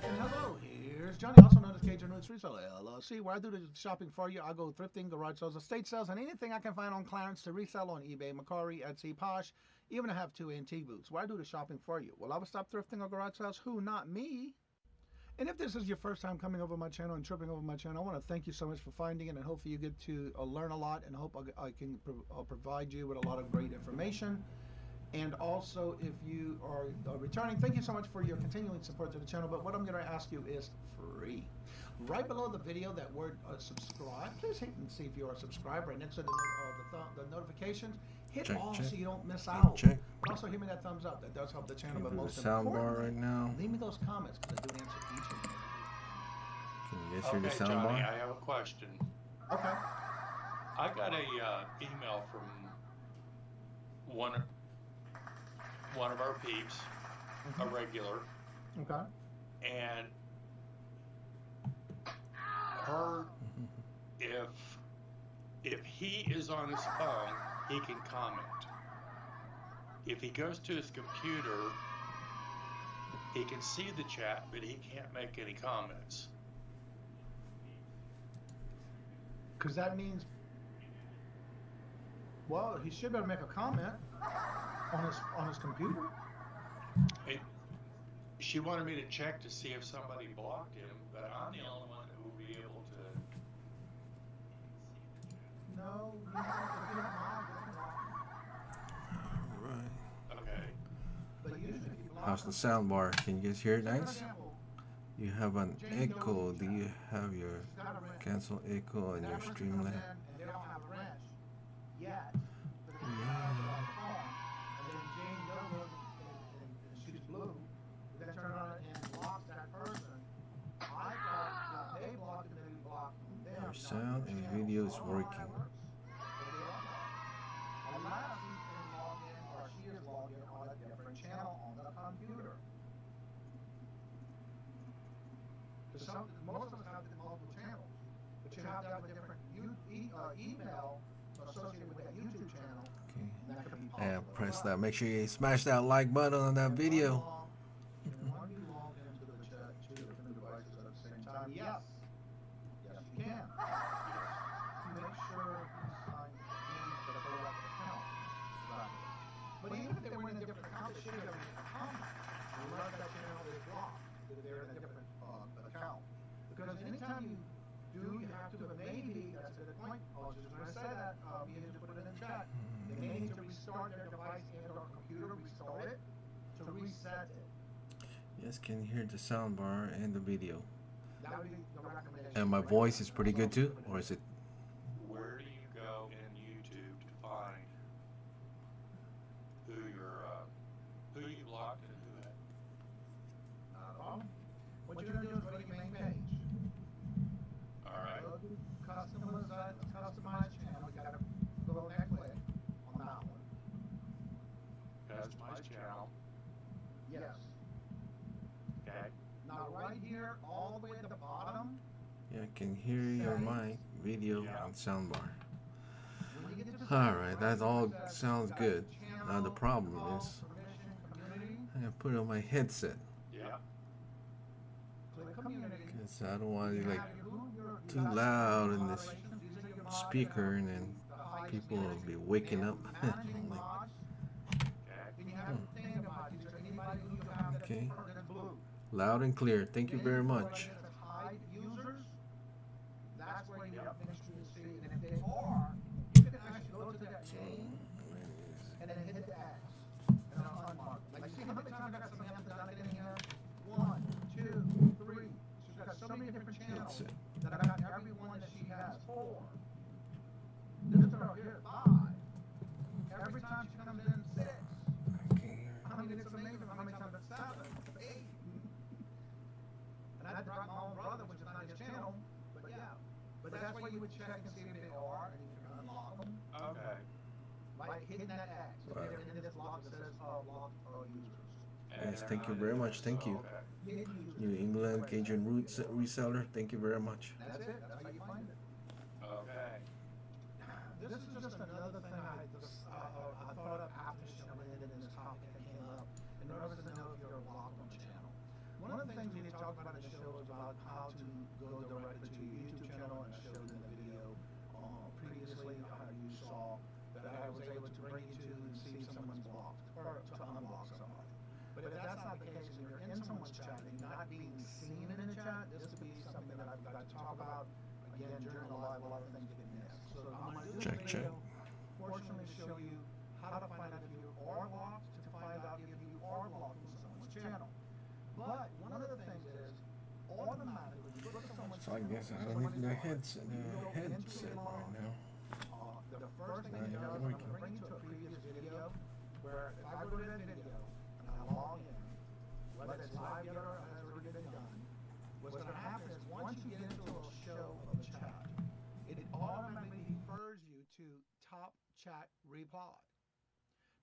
And hello, here's Johnny, also known as Cajun Roots Reseller LLC, where I do the shopping for you. I go thrifting, garage sales, estate sales, and anything I can find on clearance to resell on eBay, Macari, Etsy, Posh. Even I have 2 antique booths where I do the shopping for you. Will I ever stop thrifting or garage sales? Who? Not me. And if this is your first time coming over my channel and tripping over my channel, I want to thank you so much for finding it, and hopefully you get to learn a lot, and hope I can provide you with a lot of great information. And also, if you are returning, thank you so much for your continuing support to the channel. But what I'm going to ask you is free. Right below the video, that word subscribe, please hit and see if you're a subscriber. Right next to the notifications, hit Check, all check. so you don't miss Check, out. check. Also, give me that thumbs up. That does help the channel. Can you But do the most sound bar importantly, right now? leave me those comments, because I do answer each and every. Can you guys hear the Okay, sound Johnny, bar? I have a question. Okay. I got a email from one of our peeps, a regular, Okay. and her, if he is on his phone, he can comment. If he goes to his computer, he can see the chat, but he can't make any comments. Because that means, well, he should be able to make a comment on his computer. She wanted me to check to see if somebody blocked him, but I'm the only one who will be able to. No, you don't mind. Alright. Okay. But usually if you block How's the them, sound bar? Can you guys hear it say for nice? example, You have an Jane echo. goes Do to you have your she's got a wrench. cancel echo in That your person comes Streamlabs? in and they don't have a wrench yet. But they have it on the phone. And then Jane goes and shoots blue. Then turn on and blocks that person. I thought that they blocked it and then we blocked them there. Your Now, sound and channel. video I is don't know how working. that works. But they are blocked. Unless he's been logged in or she is logged in on a different channel on the computer. Because most of us have multiple channels, but you have to have a different email associated with that YouTube channel. Okay. And that could be Yeah, possible. press But that. Make sure you smash that like button on that video. you want to be logged into the chat too. Yes. Yes, you can. To make sure you sign in the correct account. Right. But even if they were in a different account, they should have a different comment. Unless that channel is blocked, if they're in a different account. Because anytime you do, you have to, but maybe, that's a good point. I was just going to say that, you just put it in the chat. They may need to restart their device and or computer, restart it, to reset it. Yes, can hear the soundbar and the video. That would be the recommendation. And my voice is pretty good too, or is it? Where do you go in YouTube to find who you blocked and who had? What you're going to do is go to your main page. All right. Go to customize channel. You got to go there and click on that one. Customize channel. Yes. Okay. Now right here, all the way at the bottom. Yeah, I can hear your mic, video, Yeah. and soundbar. When you get to the Alright, that all sounds good. Now the problem is, permission, community, I gotta put on my headset. Yeah. click community. Because I don't want it like You too loud in this speaker and then people will be waking up. managing Like, mods. Okay. Then you have to think about these are anybody who you have that's Okay. blue. loud and clear. Thank you very much. Hide users. That's where you have to make sure you see, and if they are, you can actually go to that name and then hit the X and then unmark. Like you see how many times I got Samantha done it in here? 1, 2, 3. She's got so many different channels That's it. that I got every one that she has. 4. This girl here, 5. Every time she comes in, 6. I mean, it's amazing how many times it's 7, 8. And I brought my own brother, which is not his channel, but yeah. But that's why you would check and see if they are, and you can unlock them. Okay. Like hitting that X. If Wow. they're in this block that says blocked users. Yes, thank you very much. Thank you. Okay. Hidden users. New England Cajun Roots reseller. Thank you very much. That's it. That's how you find it. Okay. This is just another thing I thought of after showing it in this topic that came up. And nervous to know if you're blocked on the channel. One of the things we talked about in the show was about how to go directly to your YouTube channel, and I showed in the video previously how you saw that I was able to bring you to and see if someone's blocked or to unblock somebody. But if that's not the case and you're in someone's chat and not being seen in the chat, this would be something that I've got to talk about again during the live. A lot of things get missed. So I'm going to do Check, this check. video, fortunately show you how to find out if you are blocked, to find out if you are blocked on someone's channel. But one of the things is, automatically, when you look at someone's So I channel, guess I don't need the headset right now. the first thing it does, I'm going to bring you to a previous video, where if I go to that video, and I log in, whether it's live yet or has already been done, what's going to happen is once you get into a show of a chat, it automatically refers you to top chat reply.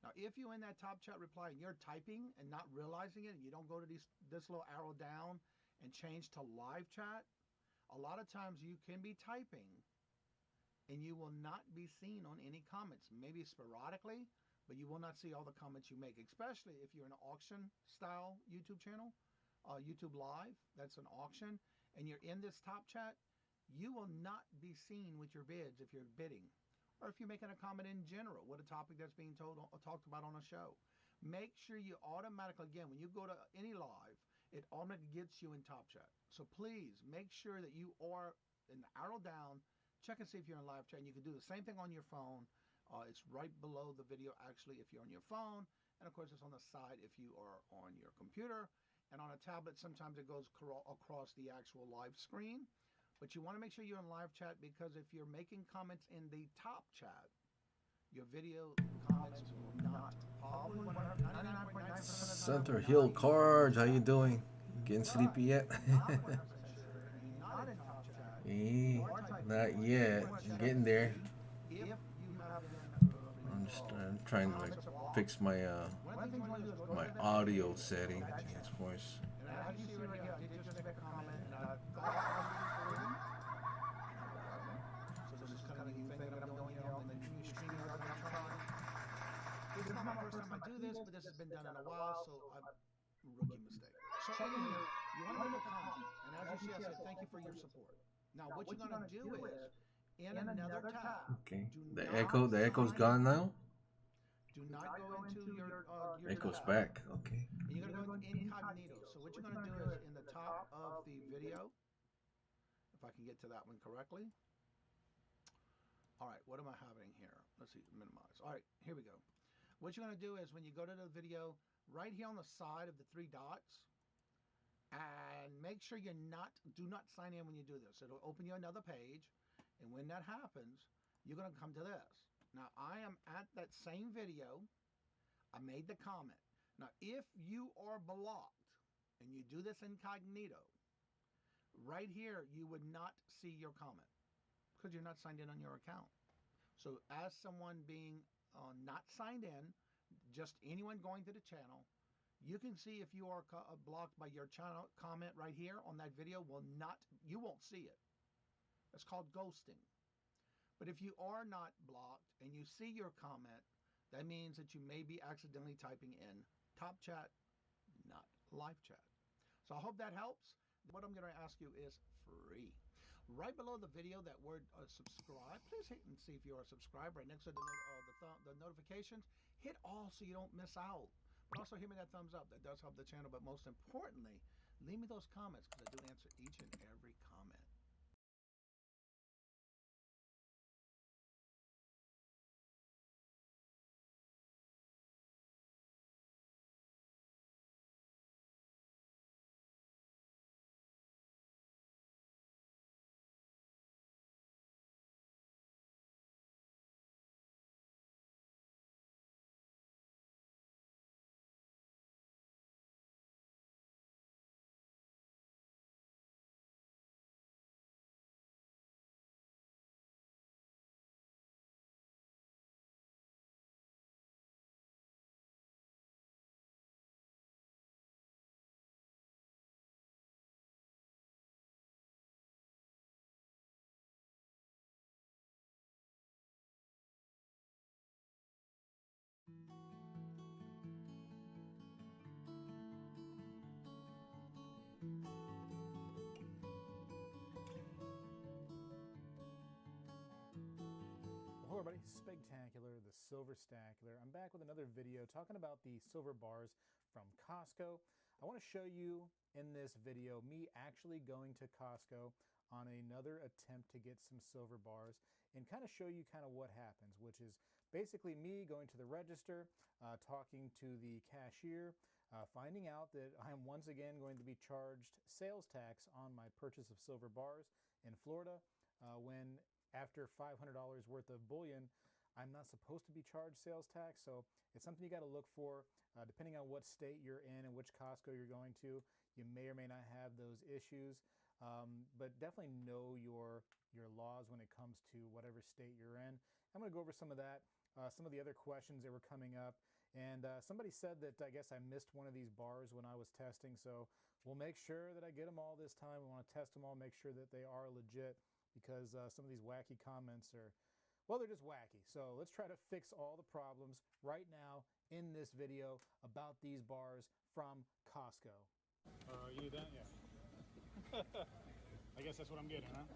Now, if you're in that top chat reply and you're typing and not realizing it, and you don't go to this little arrow down and change to live chat, a lot of times you can be typing and you will not be seen on any comments, maybe sporadically, but you will not see all the comments you make, especially if you're in an auction style YouTube channel, YouTube Live, that's an auction, and you're in this top chat, you will not be seen with your bids if you're bidding, or if you're making a comment in general with a topic that's being talked about on a show. Make sure you automatically, again, when you go to any live, it automatically gets you in top chat. So please make sure that you are in the arrow down, check and see if you're in live chat. And you can do the same thing on your phone. It's right below the video, actually, if you're on your phone. And of course, it's on the side if you are on your computer. And on a tablet, sometimes it goes across the actual live screen. But you want to make sure you're in live chat, because if you're making comments in the top chat, your video comments will not. Probably 99.9% of the time. Center Hill Cards, how you doing? Getting sleepy yet? Not 100% sure. Not in top chat. Not yet. I'm getting there. If you have been, I'm trying to like fix my my audio setting as far as. and as you see right here, I did just make a comment, and I thought so this is kind of a new thing that I'm doing here on the new streaming that I'm trying. This is not my first time I do this, but this has been done in a while, so I've rookie mistake. So anyway, you want to make a comment, and as she said, thank you for your support. Now, what you're going to do is, in another tab, Okay. do The not echo's sign gone in. now. Do not go into your Echo's tab. back. Okay. And you're going to go into incognito. So what you're going to do is in the top of the video, if I can get to that one correctly. All right, what am I having here? Let's see, minimize. All right, here we go. What you're going to do is when you go to the video, right here on the side of the 3 dots, and make sure do not sign in when you do this. It'll open you another page, and when that happens, you're going to come to this. Now, I am at that same video. I made the comment. Now, if you are blocked and you do this incognito, right here, you would not see your comment because you're not signed in on your account. So as someone being not signed in, just anyone going to the channel, you can see if you are blocked by your channel comment right here on that video. You won't see it. It's called ghosting. But if you are not blocked and you see your comment, that means that you may be accidentally typing in top chat, not live chat. So I hope that helps. What I'm going to ask you is free. Right below the video, that word subscribe, please hit and see if you are subscribed. Right next to the notifications, hit all so you don't miss out. But also hit me that thumbs up. That does help the channel. But most importantly, leave me those comments because I do answer each and every comment. Hello everybody, Spectacular, the Silver Stacular. I'm back with another video talking about the silver bars from Costco. I want to show you in this video me actually going to Costco on another attempt to get some silver bars and kind of show you kind of what happens, which is basically me going to the register, talking to the cashier, finding out that I'm once again going to be charged sales tax on my purchase of silver bars in Florida when after $500 worth of bullion, I'm not supposed to be charged sales tax. So it's something you got to look for. Depending on what state you're in and which Costco you're going to, you may or may not have those issues. But definitely know your laws when it comes to whatever state you're in. I'm going to go over some of that, some of the other questions that were coming up. And somebody said that I guess I missed one of these bars when I was testing. So we'll make sure that I get them all this time. We want to test them all, make sure that they are legit, because some of these wacky comments are, well, they're just wacky. So let's try to fix all the problems right now in this video about these bars from Costco. You need that? Yeah. I guess that's what I'm getting, huh?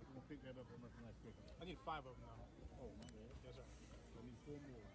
We'll pick that up on the next pickup. I need 5 of them now. Oh, my bad. Yes, sir. I need 4 more.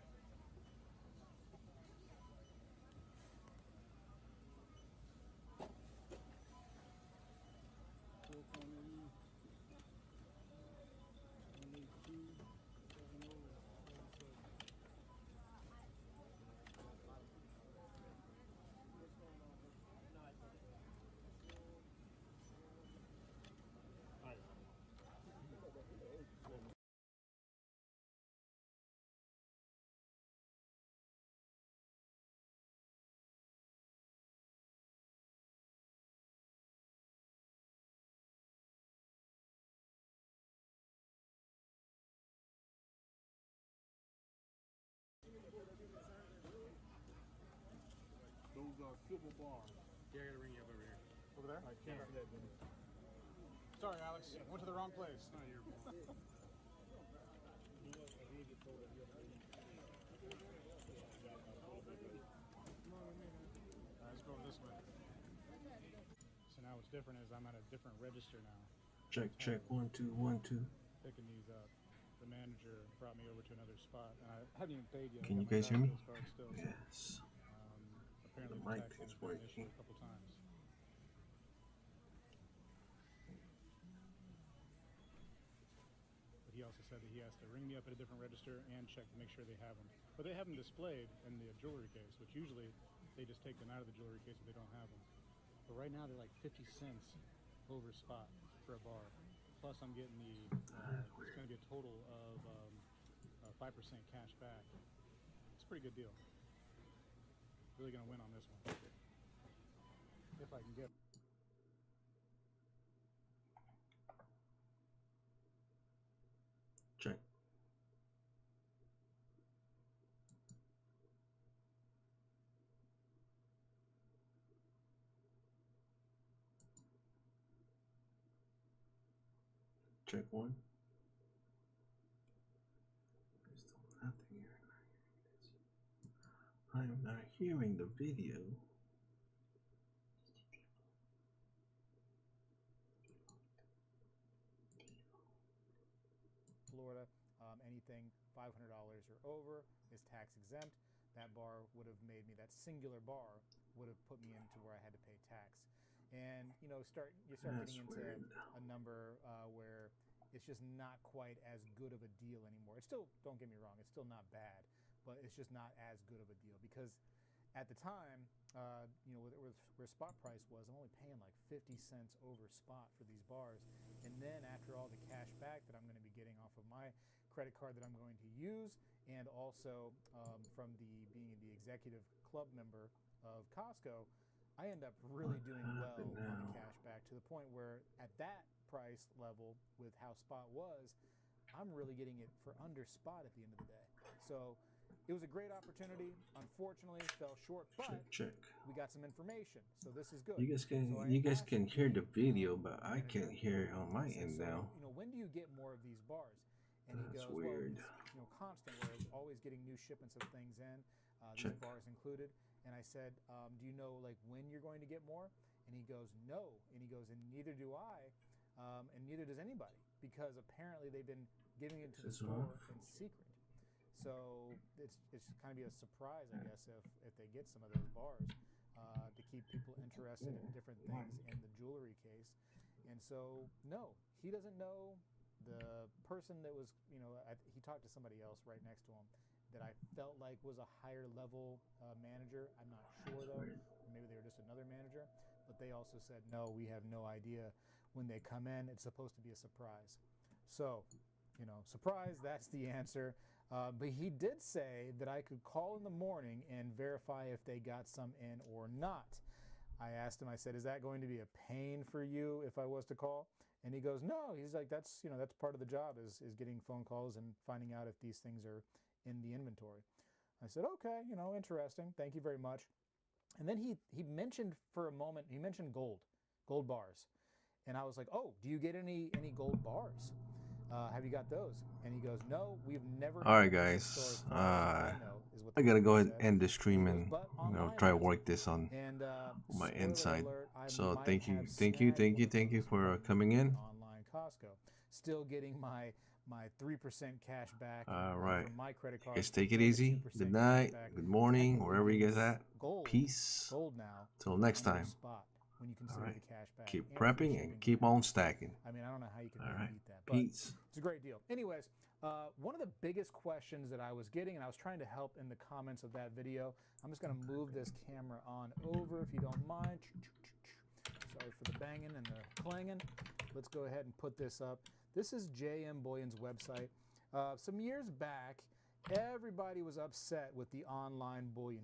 Those are silver bars. Yeah, I gotta ring you up over here. Over there? All right, cancel that, Benny. Sorry, Alex. Went to the wrong place. No, you're. Let's go over this way. So now what's different is I'm at a different register now. Check 1 2 1 2. Picking these up. The manager brought me over to another spot, and I haven't even paid yet. Can you guys hear me? Still. Yes. Apparently The mic texting's is been an issue working. a couple times. But he also said that he has to ring me up at a different register and check to make sure they have them. But they have them displayed in the jewelry case, which usually they just take them out of the jewelry case if they don't have them. But right now they're like 50 cents over spot for a bar. Plus I'm getting the, it's going to be a total of 5% cash back. It's a pretty good deal. Really going to win on this one. If I can get. Check. Check 1. There's still nothing here. I am not hearing the video. Florida, anything $500 or over is tax exempt. That bar would have made me, that singular bar would have put me into where I had to pay tax. And you know, you start That's getting into weird. a number where it's just not quite as good of a deal anymore. It's still, don't get me wrong, it's still not bad, but it's just not as good of a deal because at the time, you know, where spot price was, I'm only paying like 50 cents over spot for these bars. And then after all the cash back that I'm going to be getting off of my credit card that I'm going to use, and also from being the executive club member of Costco, I end up really doing well on the cash back to the point where at that price level with how spot was, I'm really getting it for under spot at the end of the day. So it was a great opportunity. Unfortunately, it fell short, but Check. we got some information, so this is good. You guys can So you guys can hear the video, but I can't hear it on my end now. You know, when do you get more of these bars? And he That's goes, weird. well, it's, you know, constant. We're always getting new shipments of things in, Check. these bars included. And I said, do you know like when you're going to get more? And he goes, no. And he goes, and neither do I, and neither does anybody, because apparently they've been giving it to the store in secret. So it's kind of be a surprise, I guess, if they get some of those bars to keep people interested in different things in the jewelry case. And so, no, he doesn't know. The person that was, you know, he talked to somebody else right next to him that I felt like was a higher level manager. I'm not sure though, or maybe they were just another manager. But they also said, no, we have no idea when they come in. It's supposed to be a surprise. So, you know, surprise, that's the answer. But he did say that I could call in the morning and verify if they got some in or not. I asked him, I said, is that going to be a pain for you if I was to call? And he goes, no. He's like, that's, you know, that's part of the job is getting phone calls and finding out if these things are in the inventory. I said, okay, you know, interesting. Thank you very much. And then he mentioned for a moment, he mentioned gold bars. And I was like, oh, do you get any gold bars? Have you got those? And he goes, no, we've never. All right, guys. I gotta go ahead and end the stream and try to work this on my inside. So thank you for coming in. Online Costco, still getting my 3% cash back. All right. From my credit card. Guys, take it easy. Good night. Good morning, wherever you guys at. Peace. Gold now. Till next time. When you consider the cash back. Keep prepping and keep on stacking. I mean, I don't know how you can really beat that. But Peace. It's a great deal. Anyways, one of the biggest questions that I was getting, and I was trying to help in the comments of that video, I'm just going to move this camera on over if you don't mind. Sorry for the banging and the clanging. Let's go ahead and put this up. This is J.M. Boyan's website. Some years back, everybody was upset with the online bullion